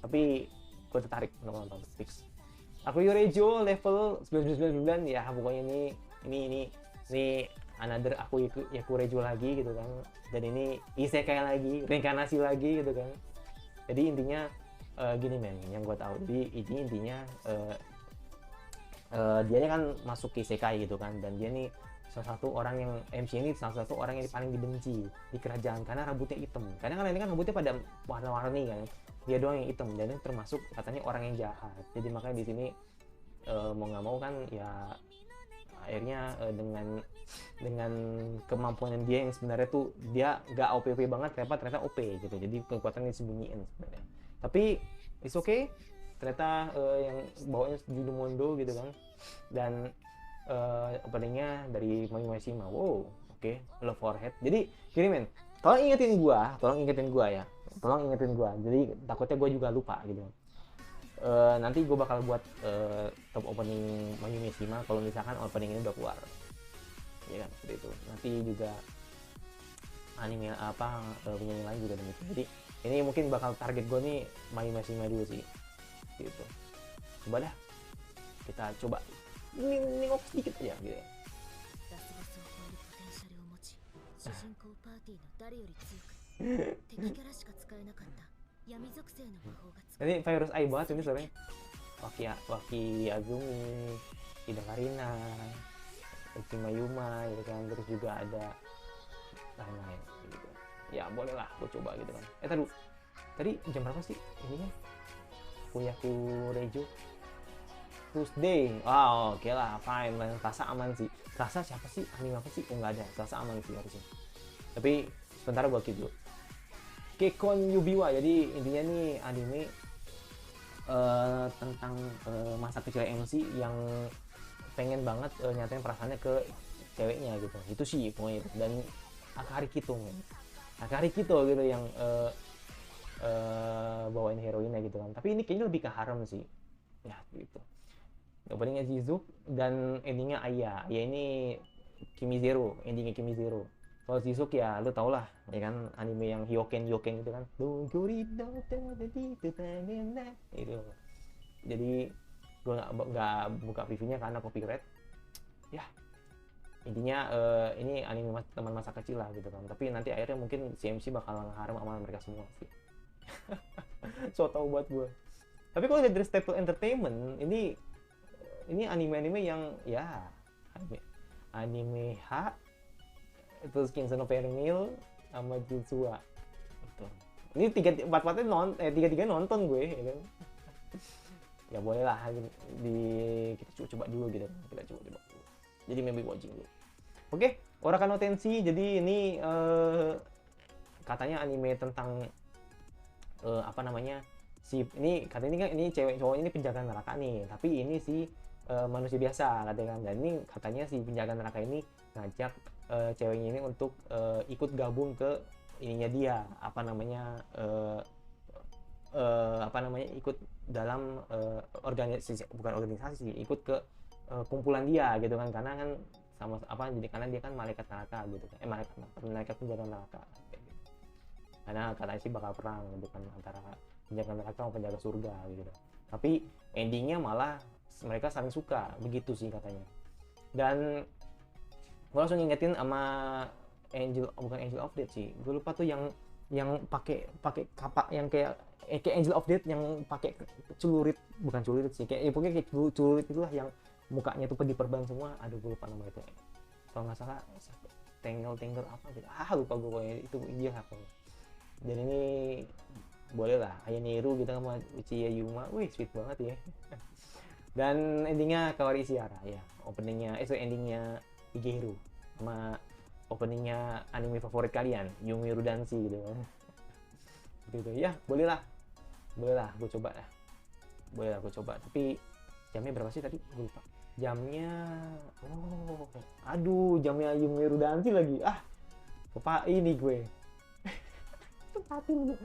Tapi gue tertarik nonton fix. Aku Yorejo level 999 ya, pokoknya ini another aku Yakurejo lagi gitu kan. Dan ini isekai lagi, reinkarnasi lagi gitu kan. Jadi intinya gini men, yang gue tahu. Jadi intinya dia ini kan masuk ke isekai gitu kan, dan dia nih salah satu orang yang MC ini salah satu orang yang paling dibenci di kerajaan karena rambutnya hitam. Karena kan ini kan rambutnya pada warna-warni kan. Dia doang yang hitam, dan ini termasuk katanya orang yang jahat. Jadi makanya di sini mau nggak mau kan ya akhirnya dengan kemampuan dia yang sebenarnya tuh dia nggak OP banget, ternyata OP gitu. Jadi kekuatan disembunyiin sebenarnya. Tapi it's okay. Ternyata yang bawanya Junomondo gitu kan. Dan openingnya dari Moimoshima. Wow, oke. Love Forehead. Jadi gini men, tolong ingetin gua ya. Tolong ingetin gua. Jadi takutnya gua juga lupa gitu. nanti gue bakal buat top opening Mayumi Mishima kalau misalkan opening ini udah keluar, ya kan, seperti itu. Nanti juga anime penyanyi lain juga demikian. Jadi ini mungkin bakal target gue nih Mayumi Mishima dulu sih, gitu. Coba dah kita coba ini ngopi sedikit aja gitu ya. Ini virus AI banget ini sebenarnya. Waki Azumi, Hidakarina, Uchi Mayuma gitu kan, terus juga ada lain-lain gitu. Ya boleh lah aku coba gitu kan. Tadi jam berapa sih ininya? Fuyaku Rejo Tuesday. Wow, oke lah, fine. Rasa aman sih. Rasa siapa sih? Anime apa sih? Oh nggak ada. Rasa aman sih harusnya. Tapi sebentar gua keep dulu. Kekon Yubiwa. Jadi intinya nih anime tentang masa kecil MC yang pengen banget nyatain perasaannya ke ceweknya gitu. Itu sih pokoknya itu. Dan Akari Kito gitu yang bawain heroinnya gitu kan. Tapi ini kayaknya lebih ke harem sih. Ya gitu. Openingnya Zizuk dan endingnya Aya. Aya ini Kimizero, endingnya Kimizero. Kalau Zizuk ya lu tau lah, ya kan, anime yang Hyoken gitu kan. Itu. Jadi gue nggak buka PV-nya karena copyright. Ya intinya ini anime teman masa kecil lah gitu kan. Tapi nanti akhirnya mungkin CMC bakal ngeharem sama mereka semua sih. So tau buat gue. Tapi kalau dari Staple Entertainment ini anime-anime yang ya anime H itu Shinsen no Parenil sama Jutsuwa gitu. Ini tiga nonton gue ya kan. Ya boleh lah kita coba dulu gitu. Kita coba dulu. Jadi maybe watching dulu. Oke, Oraka no Tenshi. Jadi ini katanya anime tentang ini katanya ini cewek cowoknya ini penjaga neraka nih, tapi ini si manusia biasa katanya kan. Dan ini katanya si penjaga neraka ini ngajak ceweknya ini untuk ikut gabung ke ininya dia, ikut dalam bukan organisasi, ikut ke kumpulan dia gitu kan, karena kan karena dia kan malaikat neraka gitu kan, malaikat penjaga neraka gitu. Karena katanya sih bakal perang gitu kan antara penjaga neraka sama penjaga surga gitu. Tapi endingnya malah mereka saling suka, begitu sih katanya. Dan gue langsung ngingetin sama bukan Angel of Death sih, gue lupa tuh yang pakai kapak yang kayak Angel of Death yang pakai bukan celurit sih, pokoknya kayak celurit itulah, yang mukanya tuh diperban semua. Aduh gue lupa nama itu, kalau nggak salah Tangle apa gitu, lupa gue, pokoknya itu dia apa. Dan ini boleh lah, Aya Neiru gitu sama Uchiha Yuma, wih sweet banget ya. Dan endingnya Kawari Shiara ya, endingnya Higehiro, sama openingnya anime favorit kalian, Yomiuri Danshi gitu kan. Gitu ya, boleh lah gue coba lah. Tapi jamnya berapa sih tadi? Gue lupa. Jamnya jamnya Yomiuri Danshi lagi. Lupa ini gue. Patil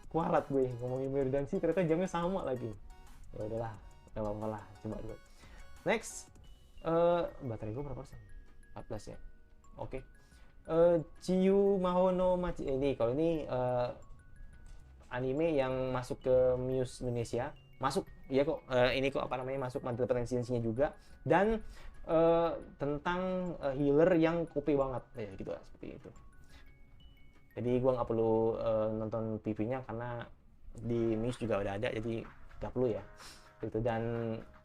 kualat gue ngomongin Yomiuri Danshi, ternyata jamnya sama lagi. Ya udahlah, nggak apa-apa lah, coba dulu. Next, baterai gue berapa persen? 14 ya. Oke. Chiyu Mahono Machi. Kalau ini anime yang masuk ke Muse Indonesia. Masuk ya kok. Ini kok masuk mantul potensinya juga. Dan tentang healer yang OP banget ya gitu lah, seperti itu. Jadi gue nggak perlu nonton PV-nya karena di Muse juga udah ada, jadi nggak perlu ya gitu. Dan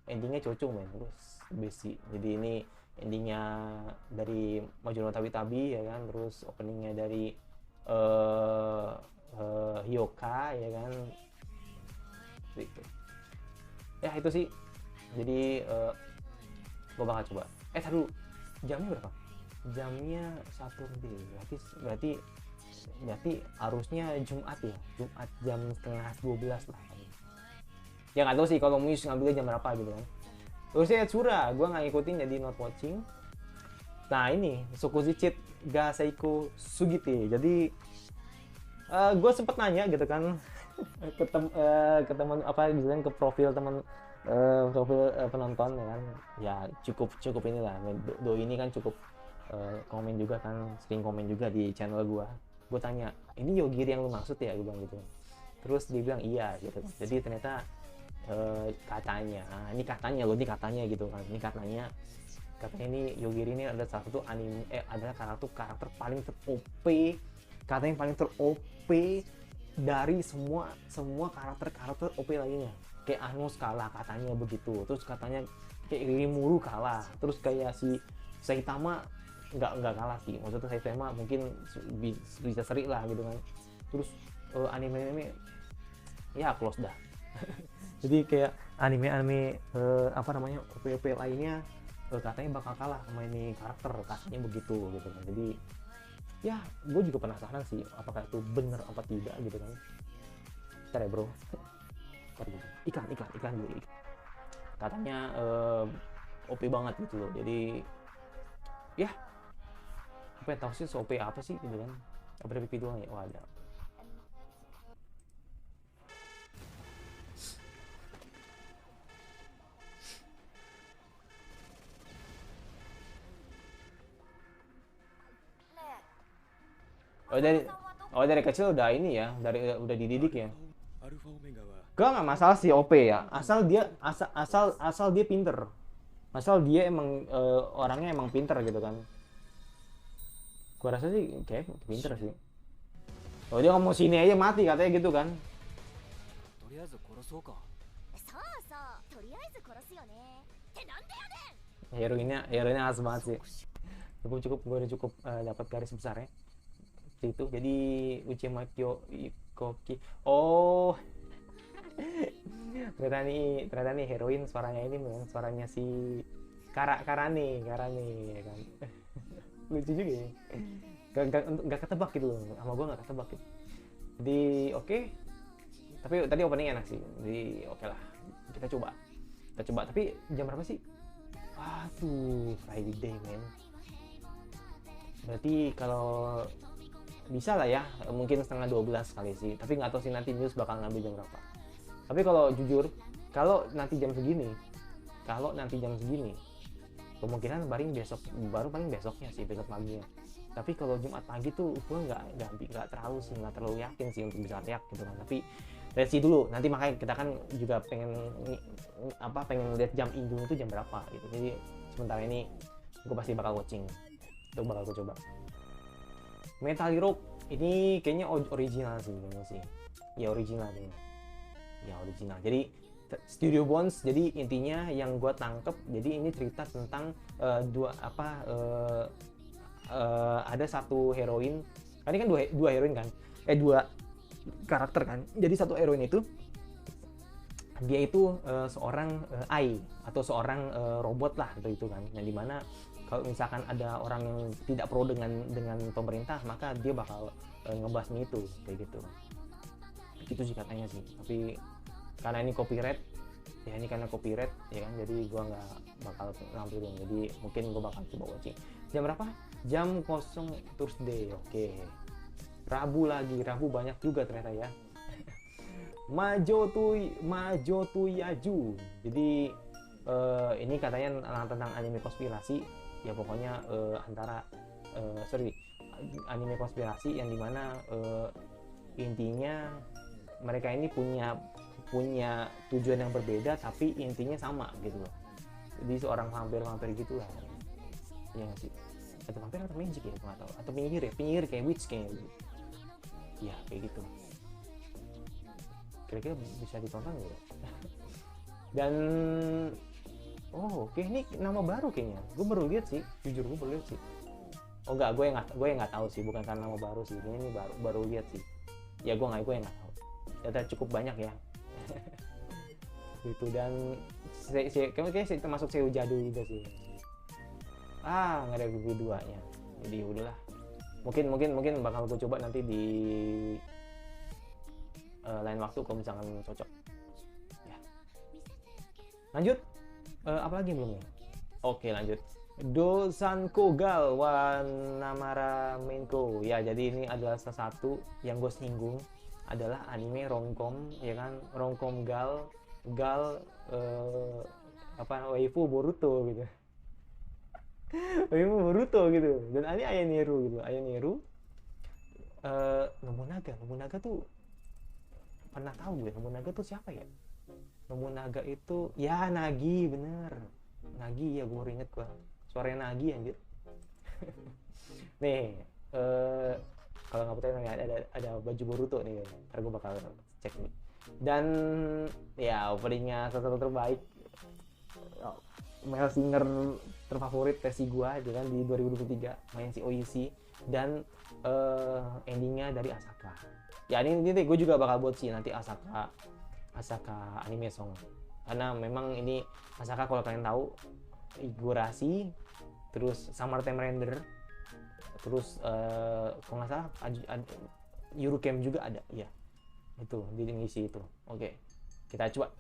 endingnya cocok men, basic. Jadi ini endingnya dari Majono Tabi ya kan, terus openingnya dari Hyoka ya kan, gitu. Ya itu sih. Jadi gue bakal coba. Dulu, jamnya berapa? Jamnya Saturday, berarti harusnya Jumat ya, Jumat jam 11:30 lah. Ya nggak tahu sih kalau Muse ngambilnya jam berapa gitu kan. Terusnya Tsura, gue nggak ngikutin jadi not watching. Nah ini Sokuzichit ga Seiko Sugite. Jadi Gue sempet nanya gitu kan ke teman apa bilang ke profil teman profil penonton ya kan, ya cukup cukup inilah doi ini kan cukup komen juga kan, sering komen juga di channel gue tanya ini Yogiri yang lu maksud ya, gue bilang gitu, terus dia bilang iya gitu kan. Jadi ternyata katanya, ini katanya loh, ini katanya gitu kan, ini katanya ini Yogiri ini ada salah satu anime adalah karakter paling ter-OP, katanya paling ter-OP dari semua karakter OP lainnya. Kayak Anos kalah katanya begitu, terus katanya kayak Rimuru kalah, terus kayak si Saitama nggak kalah sih, maksudnya Saitama mungkin bisa seri lah gitu kan. Terus anime ya close dah. Jadi kayak anime apa namanya OP lainnya katanya bakal kalah sama ini karakter, katanya begitu gitu kan. Jadi ya gue juga penasaran sih apakah itu bener apa tidak gitu kan. Ntar ya bro, iklan dulu. Katanya OP banget gitu loh. Jadi ya apa tahu sih OP apa sih gitu kan. Apa ada PP doang ya? Oh ada. Oh dari kecil udah ini ya, udah dididik ya. Gak nggak masalah sih OP ya, asal dia pinter, asal dia emang orangnya emang pinter gitu kan. Gua rasa sih kayak pinter sih. Oh dia ngomong sini aja mati katanya gitu kan. Heroinnya khas banget sih. Gue udah cukup dapat garis besarnya itu. Jadi Uchima Koki. Oh ternyata nih heroin suaranya ini memang suaranya si Karane ya kan. Lucu juga ya, gak ketebak gitu loh, sama gue gak ketebak gitu. Jadi oke. Tapi tadi opening enak sih, jadi oke lah, kita coba. Tapi jam berapa sih? Aduh, Friday men. Berarti kalau bisa lah ya, mungkin setengah 12 kali sih. Tapi nggak tahu sih nanti news bakal ngambil jam berapa. Tapi kalau jujur, kalau nanti jam segini, kemungkinan baru paling besoknya sih, besok paginya. Tapi kalau Jumat pagi tuh gue nggak terlalu yakin sih untuk bisa teriak gitu kan. Tapi let's see dulu, nanti makanya kita kan juga pengen lihat jam Indo itu jam berapa gitu. Jadi sementara ini gue pasti bakal watching, itu bakal gue coba. Metal Hero ini kayaknya original sih kayaknya sih. Ya original kayaknya. Ya original. Jadi Studio Bones, jadi intinya yang gue tangkep, jadi ini cerita tentang ada satu heroin. Ini kan dua heroin kan, dua karakter kan. Jadi satu heroin itu dia itu seorang AI atau seorang robot lah gitu kan, yang dimana kalau misalkan ada orang yang tidak pro dengan pemerintah, maka dia bakal ngebasmi itu kayak gitu. Itu sih katanya sih. Tapi karena ini copyright ya kan, jadi gua nggak bakal nampilin. Jadi mungkin gua bakal coba watching. Jam berapa? Jam 0 Thursday. Oke. Rabu banyak juga ternyata ya. Majo tu Yaju. Jadi ini katanya tentang anime konspirasi ya, pokoknya anime konspirasi yang dimana intinya mereka ini punya tujuan yang berbeda tapi intinya sama gitu loh. Jadi seorang vampir gitu lah ya sih, atau vampir atau magic ya nggak tahu, atau penyihir kayak witch kayak gitu ya, kayak gitu. Kira-kira bisa ditonton nggak ya? Dan oke, ini nama baru kayaknya, gue baru lihat sih, jujur gue baru lihat sih. Oh enggak, gue yang nggak tahu sih, bukan karena nama baru sih, ini baru lihat sih ya. Gue yang nggak tahu, ternyata cukup banyak ya. Gitu. Dan kayaknya sih termasuk Seo jadul juga sih. Nggak ada review 2 nya, jadi udahlah. Mungkin bakal gue coba nanti di lain waktu kalau misalkan cocok ya. Lanjut, apa lagi belum nih? Oke lanjut. Dosanko Gal wa Namara Menko. Ya, jadi ini adalah salah satu yang gue singgung adalah anime romcom, ya kan, romcom gal gal apa waifu Boruto gitu. Waifu Boruto gitu. Dan ini Aya Niru gitu. Aya Niru Nobunaga tuh pernah tahu gue. Nobunaga tuh siapa ya? Nobunaga itu ya Nagi, bener. Nagi ya, gue baru inget gue. Suaranya Nagi anjir. Nih, kalau nggak percaya nih, ada baju Boruto nih, ntar gue bakal cek nih. Dan ya openingnya salah satu terbaik, male singer terfavorit versi gue itu kan di 2023, main si Oyushi. Dan endingnya dari Asaka. Ya ini gue juga bakal buat sih nanti Asaka anime song, karena memang ini Asaka kalau kalian tahu Higurashi, terus Summertime Render, terus kalau nggak salah Eurocamp juga ada, ya itu di misi itu. Oke, kita coba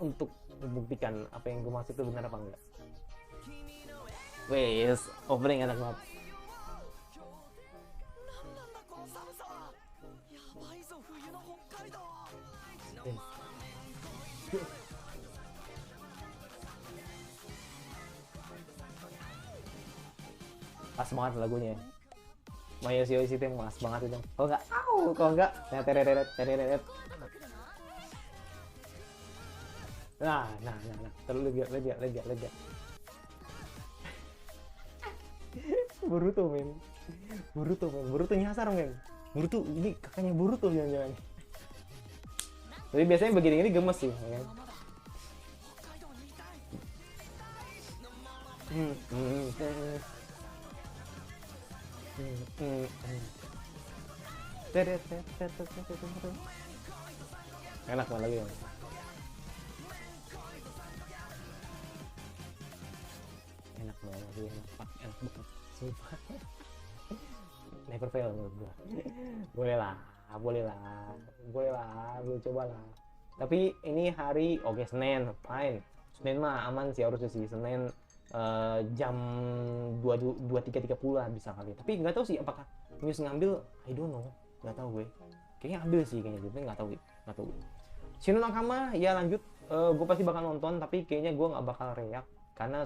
untuk membuktikan apa yang gue maksud itu benar apa enggak. Wes, opening enak banget. Pas banget lagunya. Mayoshi Yoshi itu mas banget itu. Kalau enggak, tereret. Nah. Terlalu lega. Boruto nyasar men. Boruto ini kakaknya Boruto jangan-jangan. Tapi biasanya begini ini gemes sih, ya kan? Enak banget lagi. Enak banget. Sumpah. Never fail menurut gua. Boleh lah, lu cobalah. Tapi ini hari Senin, fine. Senin mah aman sih harusnya sih. Senin jam 23.30 lah bisa kali. Tapi nggak tahu sih apakah Muse ngambil, I don't know, nggak tahu gue. Kayaknya ambil sih kayaknya gitu, nggak tahu. Shinno Nakama ya lanjut, gue pasti bakal nonton, tapi kayaknya gue nggak bakal react karena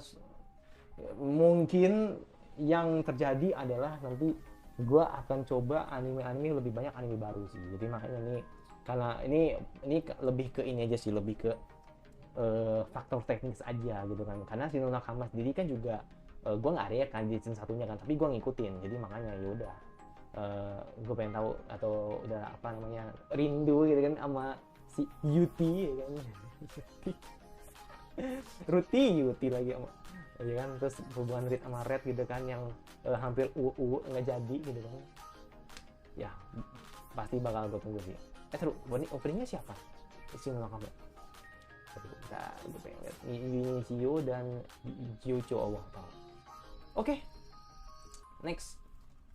mungkin yang terjadi adalah nanti gue akan coba anime lebih banyak anime baru sih. Jadi makanya nih, karena ini lebih ke ini aja sih, lebih ke faktor teknis aja gitu kan. Karena Shinno Nakama sendiri kan juga gue nggak react kan di season satunya kan, tapi gue ngikutin. Jadi makanya ya udah, gue pengen tahu atau udah apa namanya rindu gitu kan sama si Yuti ya kan. Yuti lagi sama, ya kan, terus hubungan Red sama Red gitu kan yang hampir nggak jadi gitu kan. Ya pasti bakal gue tunggu sih. Seru. Ini openingnya siapa? Shinno Nakama. Bentar, gue pengen lihat Inicio dan Gyucho Allah tahu. Oke. Next.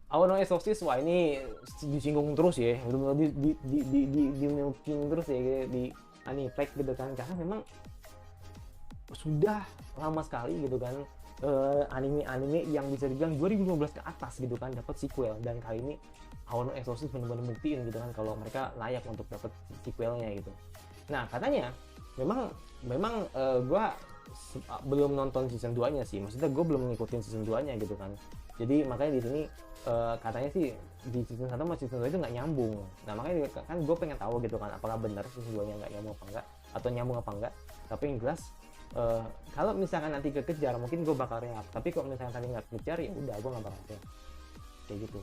Aono Exorcist, wah ini disinggung terus ya, benar-benar di milking terus ya di Aniplex gitu kan, karena memang sudah lama sekali gitu kan anime yang bisa dibilang 2015 ke atas gitu kan dapat sequel, dan kali ini Aono Exorcist benar-benar buktiin gitu kan kalau mereka layak untuk dapat sequelnya gitu. Nah katanya memang gue belum nonton season 2-nya sih, maksudnya gue belum ngikutin season 2-nya gitu kan. Jadi makanya di sini katanya sih di season 1 sama season 2 itu nggak nyambung. Nah makanya kan gue pengen tahu gitu kan apakah benar season 2-nya nggak nyambung apa enggak, atau nyambung apa enggak. Tapi yang jelas kalau misalkan nanti kekejar mungkin gue bakal react, tapi kalau misalkan tadi nggak kekejar ya udah gue nggak bakal react kayak gitu.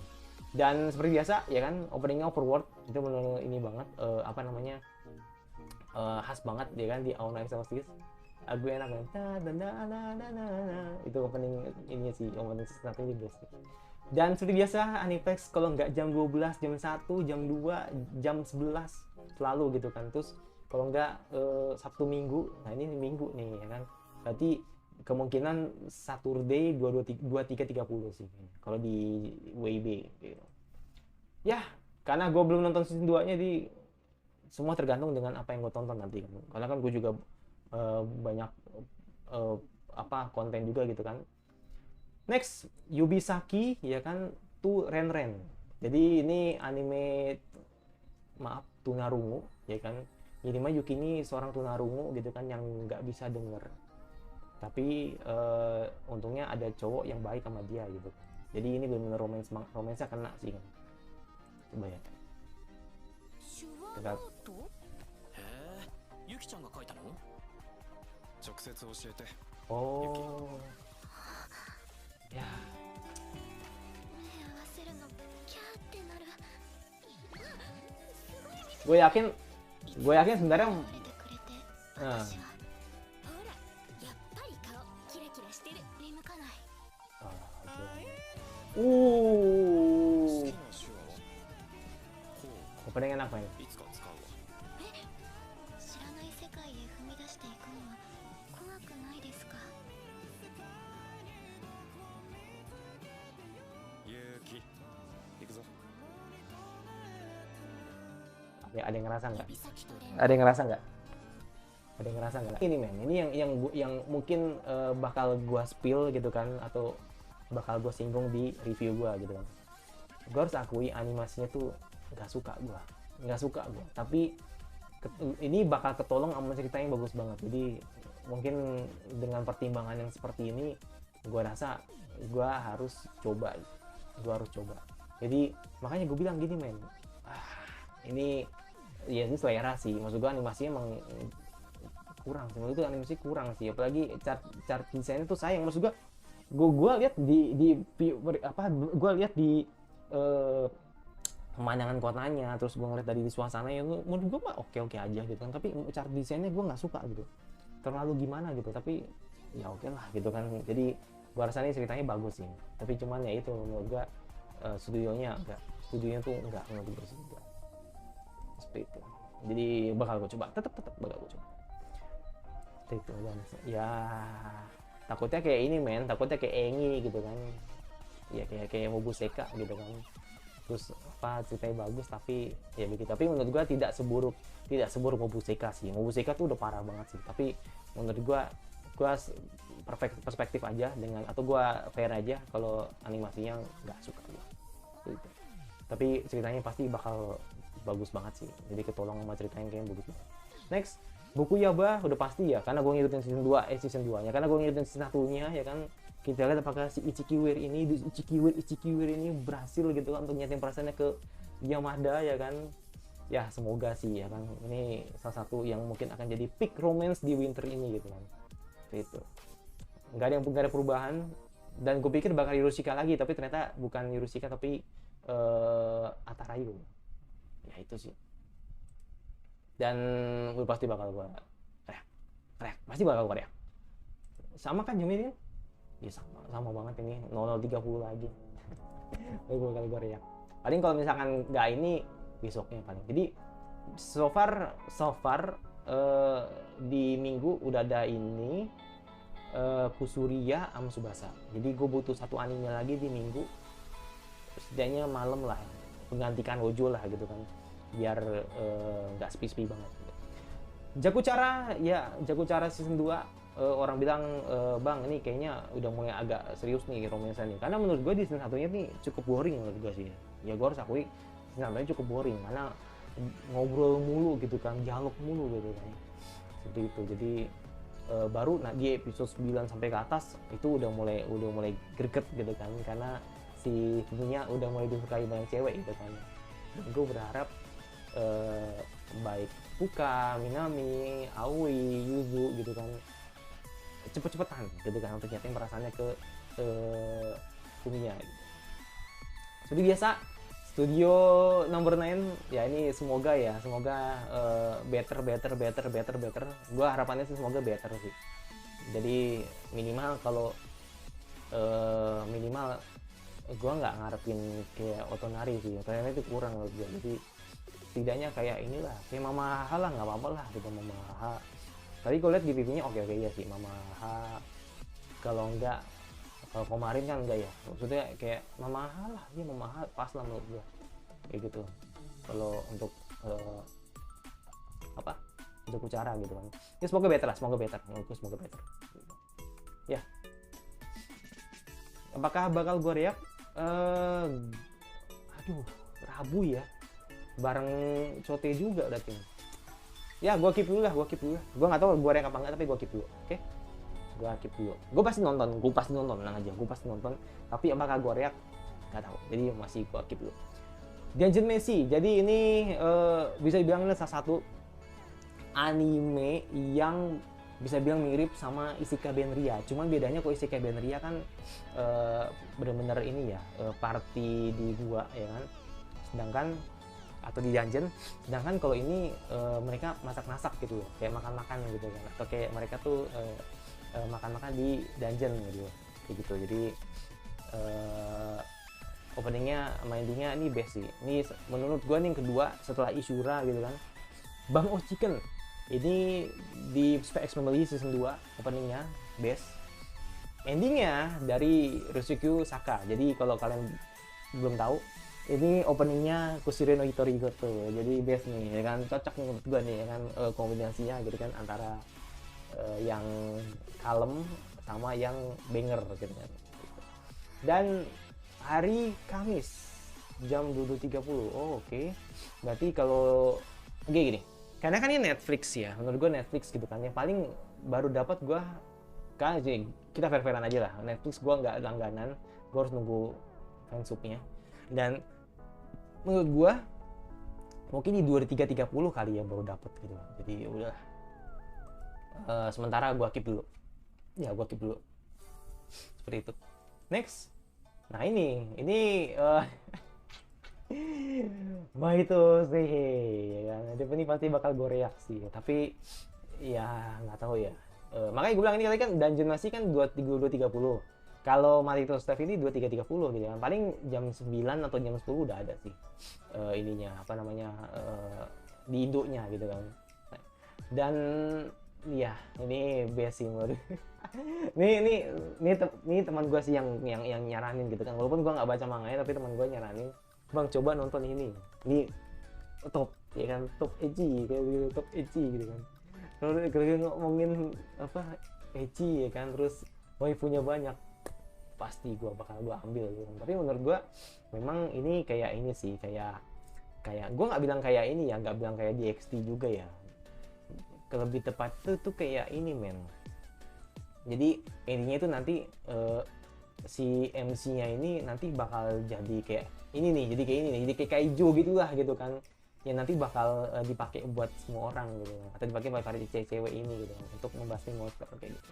Dan seperti biasa ya kan, openingnya overworld itu benar ini banget, apa namanya, khas banget ya kan di Aono Exorcist. Lagu enak banget, itu opening ini sih, opening satu ini best. Dan seperti biasa Aniplex kalau nggak jam 12, jam 1, jam 2, jam 11 selalu gitu kan. Terus kalau nggak Sabtu Minggu, nah ini Minggu nih ya kan, berarti kemungkinan Saturday 23.30 sih kalau di WB gitu. Ya karena gue belum nonton season 2 nya, jadi semua tergantung dengan apa yang gue tonton nanti kan. Karena kan gue juga banyak apa konten juga gitu kan. Next, Yubisaki ya kan, tuh Ren. Jadi ini anime, maaf, tunarungu ya kan. Jadi mah Yuki ini seorang tunarungu gitu kan yang nggak bisa denger. Tapi untungnya ada cowok yang baik sama dia gitu. Jadi ini benar-benar romansnya kena sih kan. Coba ya. Kita へえ、ユキちゃんが書いたの？直接教えて。 oh ya 目合わせるのキャーってなる。 gue yakin sebenarnya 慣れてくれて私はほらやっぱり顔キラキラしてる。振り向かない。 好きな手話は？ほ opening enak main. う、いつか使うわ。知らない世界へ踏み出していくのは怖くないですか？ゆうき、行くぞ。 Ada yang ngerasa nggak? 指先と連 Ada yang ngerasa nggak? Ada yang ngerasa nggak? Ini men, ini yang mungkin bakal gua spill gitu kan, atau bakal gua singgung di review gua gitu kan. Gua harus akui animasinya tuh nggak suka gua. Tapi ini bakal ketolong sama cerita yang bagus banget. Jadi mungkin dengan pertimbangan yang seperti ini, gua rasa gua harus coba. Jadi makanya gue bilang gini men, ini ya ini selera sih, maksud gue animasinya emang kurang sih, menurut itu animasi kurang sih, apalagi chart desainnya tuh sayang, maksud gue lihat gue lihat di pemandangan kotanya, terus gue ngeliat dari suasananya, menurut gue mah oke aja gitu kan, tapi chart desainnya gue nggak suka gitu, terlalu gimana gitu, tapi ya oke lah gitu kan. Jadi gue rasa ini ceritanya bagus sih, tapi cuman ya itu menurut gue studionya tuh enggak menurut gue sih enggak. Seperti itu. Jadi bakal gue coba, tetap bakal gue coba. Seperti itu dan ya takutnya kayak ini men, takutnya kayak Engi gitu kan. Ya kayak Mobuseka gitu kan. Terus apa ceritanya bagus tapi ya begitu. Tapi menurut gue tidak seburuk Mobuseka sih. Mobuseka tuh udah parah banget sih. Tapi menurut gue perspektif aja dengan, atau gue fair aja kalau animasinya nggak suka gue. Gitu. Tapi ceritanya pasti bakal bagus banget sih, jadi ketolong sama ceritanya kayaknya bagus banget. Next, buku Yaba udah pasti ya, karena gue ngikutin season 2 nya, karena gue ngikutin season 1-nya ya kan. Kita lihat apakah si Ichikiwir ini berhasil gitu kan untuk nyatain perasaannya ke Yamada ya kan. Ya semoga sih ya kan, ini salah satu yang mungkin akan jadi peak romance di winter ini gitu kan. Itu nggak ada perubahan, dan gue pikir bakal Hiroshika lagi, tapi ternyata bukan Hiroshika tapi Atarayu. Ya itu sih, dan gue pasti bakal gue reak. Sama kan Yumi ini? Ya sama banget ini, 0030 lagi. Gue bakal gue reak. Paling kalau misalkan nggak ini besoknya paling. Jadi so far di minggu udah ada ini Kusuria sama Tsubasa. Jadi gue butuh satu anime lagi di minggu, setidaknya malam lah, menggantikan Wojo lah gitu kan, biar nggak sepi-sepi banget gitu. Jakuchara season 2, orang bilang bang ini kayaknya udah mulai agak serius nih romansa nih, karena menurut gue di season 1-nya nih cukup boring menurut gue sih ya. Gue harus akui season 1-nya cukup boring, karena ngobrol mulu gitu kan, dialog mulu gitu kan, seperti itu. Jadi baru di episode 9 sampai ke atas itu udah mulai greget gitu kan, karena si tentunya udah mulai disukai banyak cewek gitu kan. Dan gue berharap baik Fuka, Minami, Aoi, Yuzu gitu kan cepet-cepetan gitu kan untuk nyatain perasaannya ke Kumiya gitu. Seperti biasa, studio number 9 ya, ini semoga better. Gue harapannya sih semoga better sih. Jadi minimal kalau gue nggak ngarepin kayak Otonari sih. Otonari itu kurang menurut gue. Jadi setidaknya kayak inilah, kayak Mamaha lah, nggak apa-apa lah gitu Mamaha. Tadi gue lihat di PV-nya oke ya sih Mamaha. Kalau kemarin kan enggak ya. Maksudnya kayak Mamaha lah, dia Mamaha pas lah menurut gue. Kayak gitu. Kalau untuk untuk cara gitu kan. Ya semoga better lah, semoga better. Menurutku semoga better. Ya, apakah bakal gue react? Aduh, Rabu ya, bareng Cote juga berarti. Ya, gue keep dulu lah. Gue nggak tahu gue react apa nggak, tapi gue keep dulu. Oke? Gue keep dulu. Gue pasti nonton, tenang aja. Gue pasti nonton. Tapi apakah gue react? Nggak tahu. Jadi masih gue keep dulu. Dungeon Meshi. Jadi ini bisa dibilang ini salah satu anime yang bisa bilang mirip sama Isekai Benria. Cuman bedanya kok Isekai Benria kan bener-bener ini ya, party di gua ya kan. Sedangkan atau di dungeon. Sedangkan kalau ini mereka masak-masak gitu loh, kayak makan-makan gitu kan. Atau kayak mereka tuh makan-makan di dungeon gitu. Kayak gitu. Jadi openingnya sama endingnya ini best sih. Ini menurut gue nih yang kedua setelah Ishura gitu kan. Bang Oh Chicken ini di Spy X Family season 2 openingnya best. Endingnya dari Ryusuke Saka. Jadi kalau kalian belum tahu, ini openingnya Kushiro no Hitori Goto. Jadi best nih ya kan, cocok menurut gue nih ya kan, kombinasinya gitu kan antara yang kalem sama yang banger gitu kan. Dan hari Kamis jam 22.30. Oh, oke. Berarti kalau gini. Karena kan ini Netflix ya. Menurut gue Netflix gitu kan. Yang paling baru dapat gue kan kita fair-fairan aja lah. Netflix gue nggak langganan. Gue harus nunggu fansubnya. Dan menurut gue mungkin di 23.30 kali ya baru dapat gitu. Jadi udah. Sementara gue keep dulu. Ya, gue keep dulu. Seperti itu. Next. Nah ini Mahito Seihei ya kan. Ini pasti bakal gue reaksi, tapi ya nggak tahu ya. Makanya gue bilang ini kali kan Dungeon Meshi kan 22.30. Kalau Mahito Seihei ini 23.30 gitu kan. Paling jam 9 atau jam 10 udah ada sih ininya apa namanya di Indonya gitu kan. Dan ya ini best sih menurut. Ini teman gue sih yang nyaranin gitu kan. Walaupun gue nggak baca manganya, tapi teman gue nyaranin, bang coba nonton ini top ya kan, top edgy kayak gitu, top edgy gitu kan. Kalau ngomongin apa edgy ya kan, terus waifunya banyak, pasti gue ambil gitu kan. Tapi menurut gue memang ini kayak ini sih, kayak gue nggak bilang kayak ini ya, nggak bilang kayak di XT juga ya. Lebih tepat tuh kayak ini men. Jadi intinya itu nanti si MC-nya ini nanti bakal jadi kayak ini nih, jadi kayak kaiju gitulah gitu kan. Yang nanti bakal dipakai buat semua orang gitu, atau dipakai buat para cewek ini gitu untuk membahas monster kayak gitu.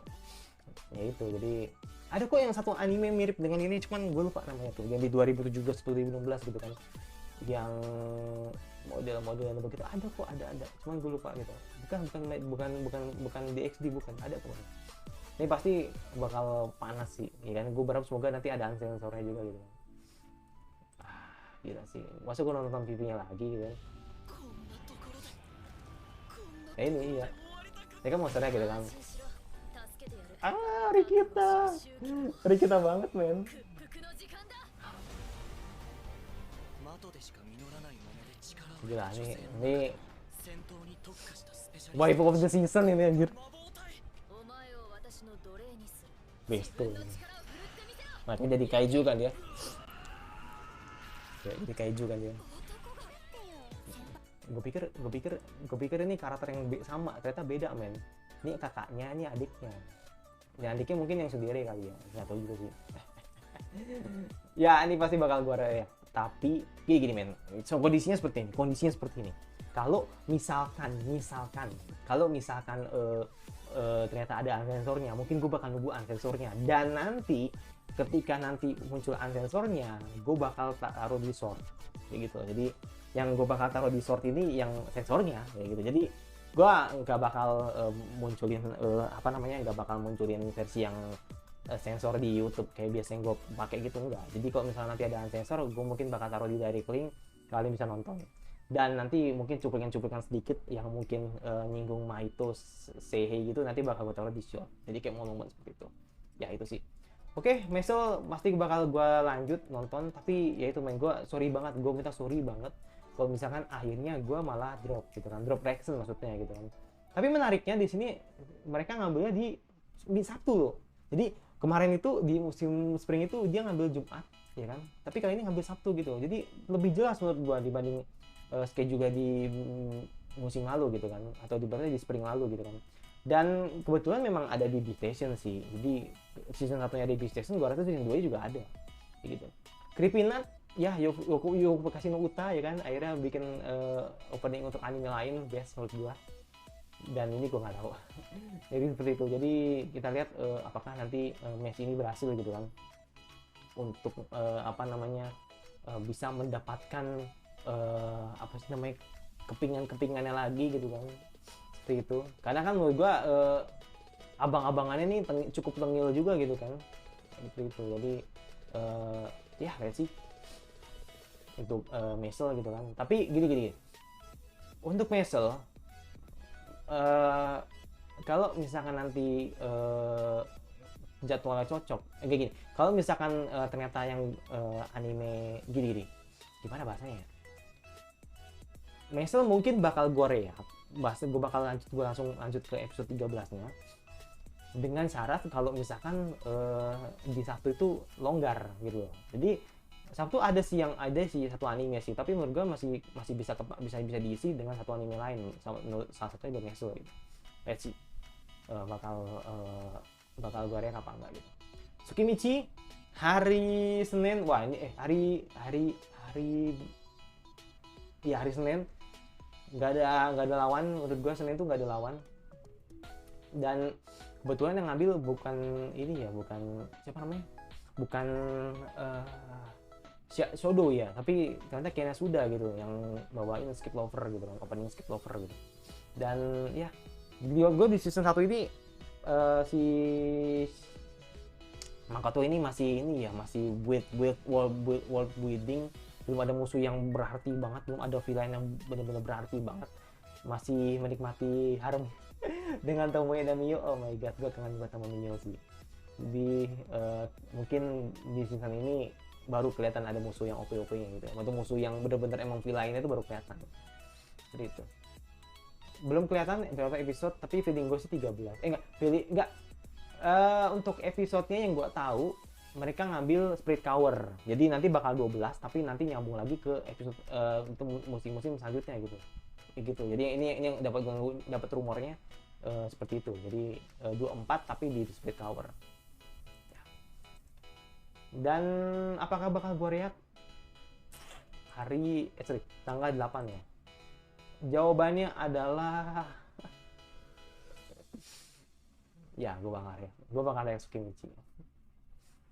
Ya itu, jadi ada kok yang satu anime mirip dengan ini, cuman gue lupa namanya tuh, yang di 2017 2016 gitu kan. Yang model-model begitu ada kok, ada cuman gue lupa gitu. Bukan DXD, bukan, ada kok. Ini pasti bakal panas sih ya kan. Gue berharap semoga nanti ada sensornya juga gitu. Gila sih, masa gue nonton TV-nya lagi gitu kan. Ya ini iya, ini kan monsternya gitu kan. Rikita banget men. Gila ini waifu of the season ini anjir. Besto. Makanya jadi kaiju kan dia. Ya, jadi kaiju kan dia. Gue pikir ini karakter yang sama, ternyata beda men. Ini kakaknya, ini adiknya. Ya adiknya mungkin yang sendiri kali ya, nggak tahu juga sih. Ya ini pasti bakal gue ya. Tapi gini men, so, kondisinya seperti ini. Kalau misalkan ternyata ada unsensornya, mungkin gue bakal nunggu unsensornya. Dan nanti ketika nanti muncul unsensornya, gue bakal taruh di short kayak gitu. Jadi yang gue bakal taruh di short ini yang sensornya kayak gitu. Jadi gue nggak bakal munculin nggak bakal munculin versi yang sensor di YouTube kayak biasanya gue pakai gitu, enggak. Jadi kalau misalnya nanti ada sensor, gue mungkin bakal taruh di direct link, kalian bisa nonton. Dan nanti mungkin cuplikan sedikit yang mungkin nyinggung Mahito Seihei gitu, nanti bakal gue taruh di short. Jadi kayak momen seperti itu. Ya itu sih. Oke, Meso pasti bakal gue lanjut nonton, tapi ya itu men, gue minta sorry banget kalau misalkan akhirnya gue malah drop gitu kan, drop reaction maksudnya gitu kan. Tapi menariknya di sini mereka ngambilnya di Sabtu loh. Jadi kemarin itu di musim spring itu dia ngambil Jumat, ya kan? Tapi kali ini ngambil Sabtu gitu. Jadi lebih jelas menurut gua dibanding schedule di musim lalu gitu kan, atau di spring lalu gitu kan. Dan kebetulan memang ada di Beast Station sih. Jadi season satunya di Beast Station, gua rasa season 2 juga ada. Gitu. Creepy Nut ya Yoko Kasino Uta ya kan akhirnya bikin opening untuk anime lain best menurut gua. Dan ini gua nggak tahu. Jadi seperti itu. Jadi kita lihat apakah nanti match ini berhasil gitu kan untuk bisa mendapatkan apa sih namanya kepingan-kepingannya lagi gitu kan, seperti itu. Karena kan menurut gua abang-abangannya nih cukup tengil juga gitu kan, seperti itu. Jadi ya let's see untuk Mesel gitu kan. Tapi gini untuk Mesel kalau misalkan nanti jadwalnya cocok kayak gini, kalau misalkan ternyata yang anime gini gimana bahasanya ya, Mesel mungkin bakal gue langsung lanjut ke episode 13 nya dengan syarat kalau misalkan di Sabtu itu longgar gitu loh. Jadi Sabtu ada sih satu anime sih, tapi menurut gue masih bisa diisi dengan satu anime lain, salah satunya The Mesel gitu. Let's see bakal gue react apa enggak gitu. Tsukimichi hari Senin, wah ini hari Senin nggak ada lawan. Menurut gue Senin tuh nggak ada lawan, dan kebetulan yang ngambil bukan siapa namanya, bukan Shodo ya, tapi ternyata Kena Suda gitu yang bawain Skip Lover gitu kan, opening Skip Lover gitu. Dan ya gue di season 1 ini si Makoto ini masih world building, belum ada musuh yang berarti banget, belum ada villain yang benar-benar berarti banget, masih menikmati harem dengan Tomoe dan Mio. Oh my god, gue kangen banget sama Mio sih. Jadi mungkin di season ini baru kelihatan ada musuh yang OP-nya gitu, atau musuh yang benar-benar emang villainnya itu baru kelihatan. Seperti itu. Belum kelihatan berapa episode, tapi feeling gue sih 13. Untuk episodenya yang gue tahu mereka ngambil Spirit Cower, jadi nanti bakal 12, tapi nanti nyambung lagi ke episode untuk musim-musim selanjutnya gitu. Gitu. Jadi ini yang dapat rumornya seperti itu. Jadi 24 tapi di Spirit Cower. Dan apakah bakal gue react tanggal 8 ya? Jawabannya adalah ya gue bakal react Tsukimichi.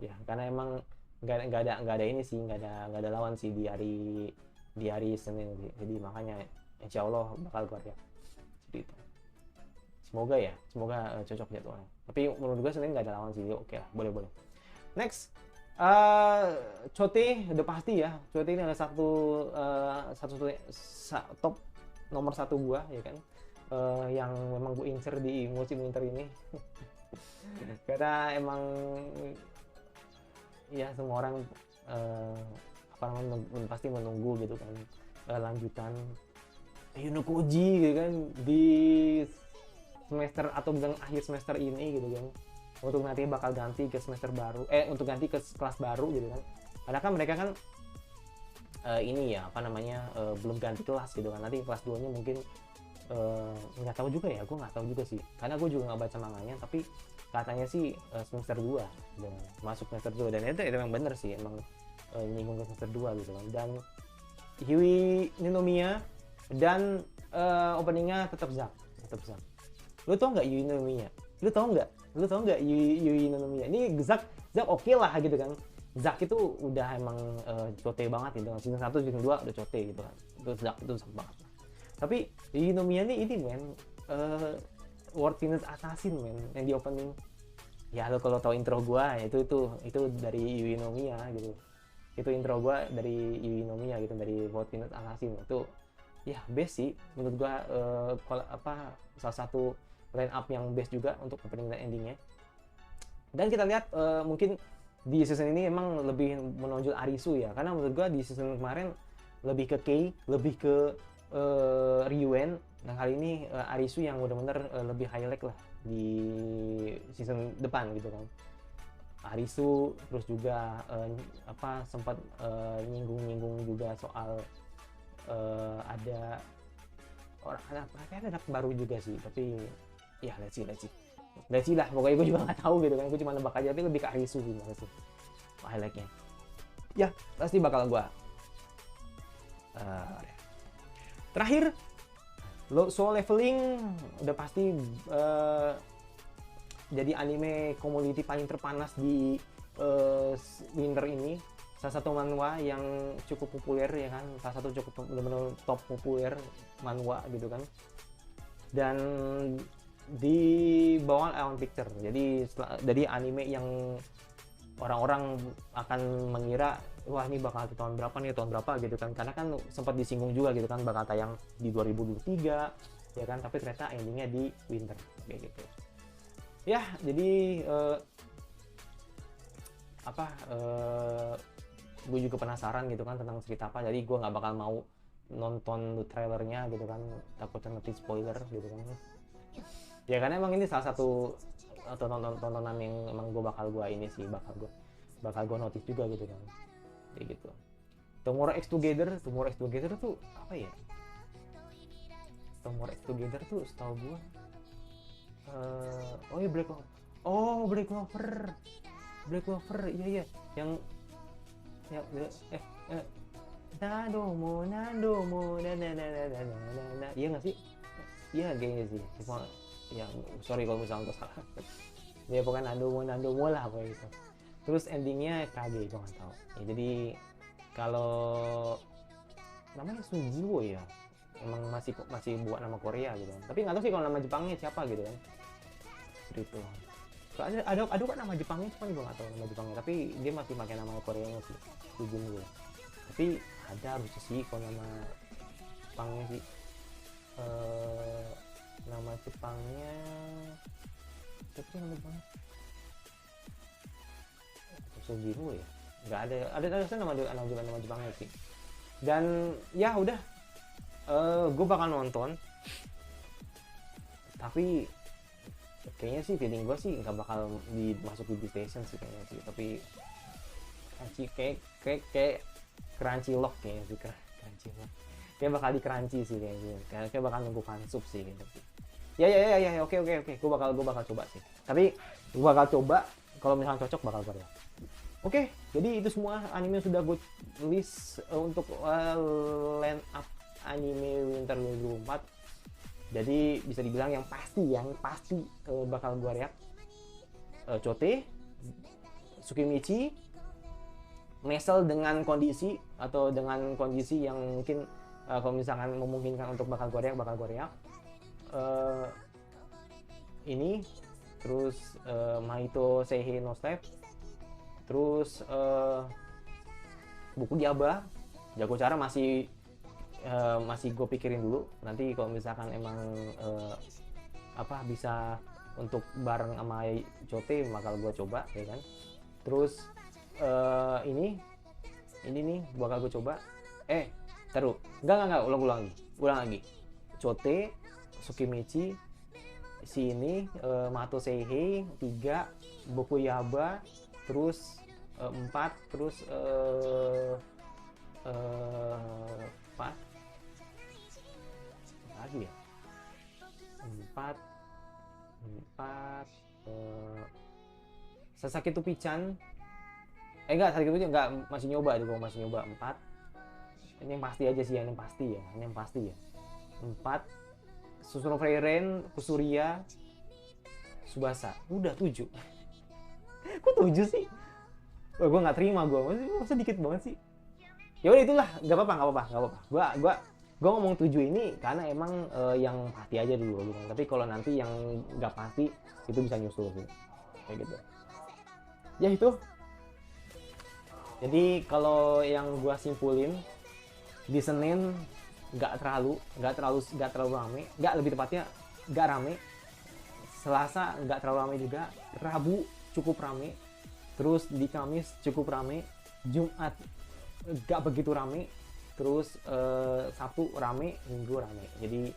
Ya karena emang nggak ada ini sih, nggak ada lawan sih di hari Senin, jadi makanya insya Allah bakal gue react seperti itu. Semoga cocok jadwalnya. Tapi menurut gue Senin nggak ada lawan sih, oke lah, boleh. Next, Chote udah pasti ya. Chote ini adalah top nomor 1 gua ya kan, yang memang gue incer di musim winter ini. Karena emang ya semua orang pasti menunggu gitu kan lanjutan Yuno Koji gitu kan di semester atau akhir semester ini gitu kan, untuk nanti bakal ganti ke semester baru, untuk ganti ke kelas baru gitu kan. Karena kan mereka kan belum ganti kelas gitu kan, nanti kelas 2 nya mungkin nggak tahu juga ya, gue nggak tahu juga sih, karena gue juga nggak baca manganya, tapi katanya sih semester 2 dan masuk semester 2, dan itu memang bener sih, emang nyinggung ke semester 2 gitu kan. Dan Yui Ninomiya dan openingnya tetap Zack. Lu tau nggak Yui Ninomiya? Lu tau nggak Yui Ninomiya? Ini Zack oke lah gitu kan. Zack itu udah emang cote banget gitu kan. Season 1, season 2 udah cote gitu kan. Itu Zack banget. Tapi Yui Ninomiya ini men, Worthiness Assassin men, yang di opening. Ya lo kalau tahu intro gua, itu dari Yui Ninomiya gitu. Itu intro gua dari Yui Ninomiya gitu, dari Worthiness Assassin. Itu ya best sih menurut gua, salah satu line up yang best juga untuk opening dan endingnya. Dan kita lihat mungkin di season ini emang lebih menonjol Arisu ya, karena menurut gua di season kemarin lebih ke Kei, lebih ke Ryuen. Nah kali ini Arisu yang benar-benar lebih highlight lah di season depan gitu kan. Arisu, terus juga sempat nyinggung-nyinggung juga soal ada orang ada anak baru juga sih, tapi ya let's see lah, pokoknya gue juga nggak tahu gitu kan, gue cuma nebak aja, tapi lebih ke Arisu sih highlightnya. Ya pasti bakal gue terakhir Soul Leveling udah pasti jadi anime community paling terpanas di winter ini. Salah satu manhwa yang cukup populer ya kan, salah satu cukup benar-benar top populer manhwa gitu kan, dan di bawah Aeon Picture. Jadi anime yang orang-orang akan mengira wah ini bakal tahun berapa gitu kan, karena kan sempat disinggung juga gitu kan bakal tayang di 2023 ya kan, tapi ternyata endingnya di winter kayak gitu ya. Jadi gue juga penasaran gitu kan tentang cerita apa, jadi gue nggak bakal mau nonton trailernya gitu kan, takutnya nanti spoiler gitu kan ya, karena emang ini salah satu tontonan yang emang bakal gue notice juga gitu kan kayak gitu. Tomorrow X Together tuh apa ya? Tomorrow X Together tuh setahu gue oh iya Black Clover iya yang Nadomo na iya nggak sih? Iya kayaknya sih, cuma ya sorry kalau misalnya gue salah ya pokoknya Nadomo lah apa gitu. Terus endingnya KG gue nggak tahu ya, jadi kalau namanya Sunjiwo ya emang masih buat nama Korea gitu kan, tapi nggak tahu sih kalau nama Jepangnya siapa gitu kan, seperti itu. Ada kan nama Jepangnya, cuman gue nggak tahu nama Jepangnya, tapi dia masih pakai nama Koreanya sih, Sunjiwo. Tapi ada harusnya sih kalau nama Jepangnya sih, nama Jepangnya siapa sih nama Jepangnya? Sunjiwo ya, nggak ada nama Jepangnya sih. Dan ya udah, gue bakal nonton, tapi kayaknya sih feeling gue sih nggak bakal masuk di station sih kayaknya sih, tapi kayak Crunchyroll kayaknya sih, Crunchyroll kayak bakal di Crunchy sih kayaknya, kayak bakal nunggu fansub sih gitu sih. Ya oke gue bakal coba sih, tapi gue bakal coba, kalau misalnya cocok bakal gue lihat. Oke, jadi itu semua anime yang sudah gue list untuk line up anime winter 2024. Jadi bisa dibilang yang pasti bakal gue react Chote, Tsukimichi, Mesel dengan kondisi yang mungkin kalau misalkan memungkinkan untuk bakal gue react ini, terus Maito Seihei no Step, terus buku Diaba, Jago Cara masih gue pikirin dulu, nanti kalau misalkan emang bisa untuk bareng sama Chote bakal gue coba ya kan. Terus ini nih bakal gue coba enggak ulang lagi Chote, Tsukimichi, sini Mato Seihei 3, Boku Yaba, terus 4, terus 4 lagi ya, 4 Sasaki Pichan Sasaki Pichan masih nyoba 4. Ini yang pasti aja sih, yang pasti ya 4 Susuno Frieren, Kusuria, Subasa, udah 7. Kok 7 sih? Gue nggak terima, masa dikit banget sih. Ya udah itulah, nggak apa-apa. Gue ngomong 7 ini karena emang yang pasti aja dulu gitu. Tapi kalau nanti yang nggak pasti itu bisa nyusul sih, kayak gitu. Ya itu. Jadi kalau yang gue simpulin, di Senin nggak terlalu rame, lebih tepatnya nggak rame. Selasa nggak terlalu rame juga, Rabu cukup rame, terus di Kamis cukup rame, Jumat nggak begitu rame, terus Sabtu rame, Minggu rame. Jadi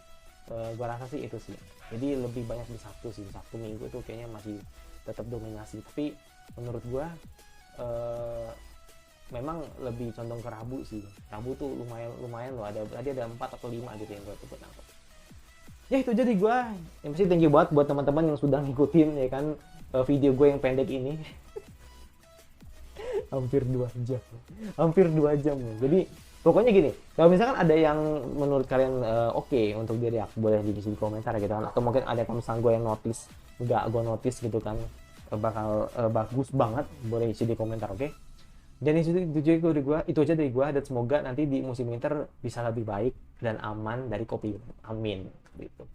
gua rasa sih itu sih, jadi lebih banyak di Sabtu Minggu itu kayaknya masih tetap dominasi, tapi menurut gue memang lebih condong ke Rabu sih. Rabu tuh lumayan loh, tadi ada 4 atau 5 gitu yang gue tuh nangkep. Ya itu jadi gue, yang pasti thank you banget buat teman-teman yang sudah ngikutin ya kan video gue yang pendek ini. hampir 2 jam ya. Jadi pokoknya gini, kalau misalkan ada yang menurut kalian oke untuk di react, boleh di komentar gitu kan, atau mungkin ada yang misalkan gue yang notice nggak gue notice gitu kan bakal bagus banget, boleh isi di komentar, oke? Dan itu aja dari gue, dan semoga nanti di musim winter bisa lebih baik dan aman dari kopi, amin gitu.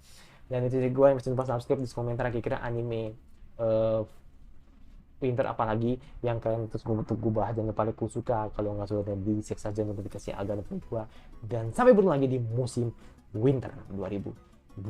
Dan itu dari gue, yang mesti lupa subscribe, di komentar kira-kira anime winter apalagi yang kalian terus gue bahas, dan paling suka. Kalau nggak sudah di share saja notifikasi agar dapat gue, dan sampai bertemu lagi di musim winter 2024.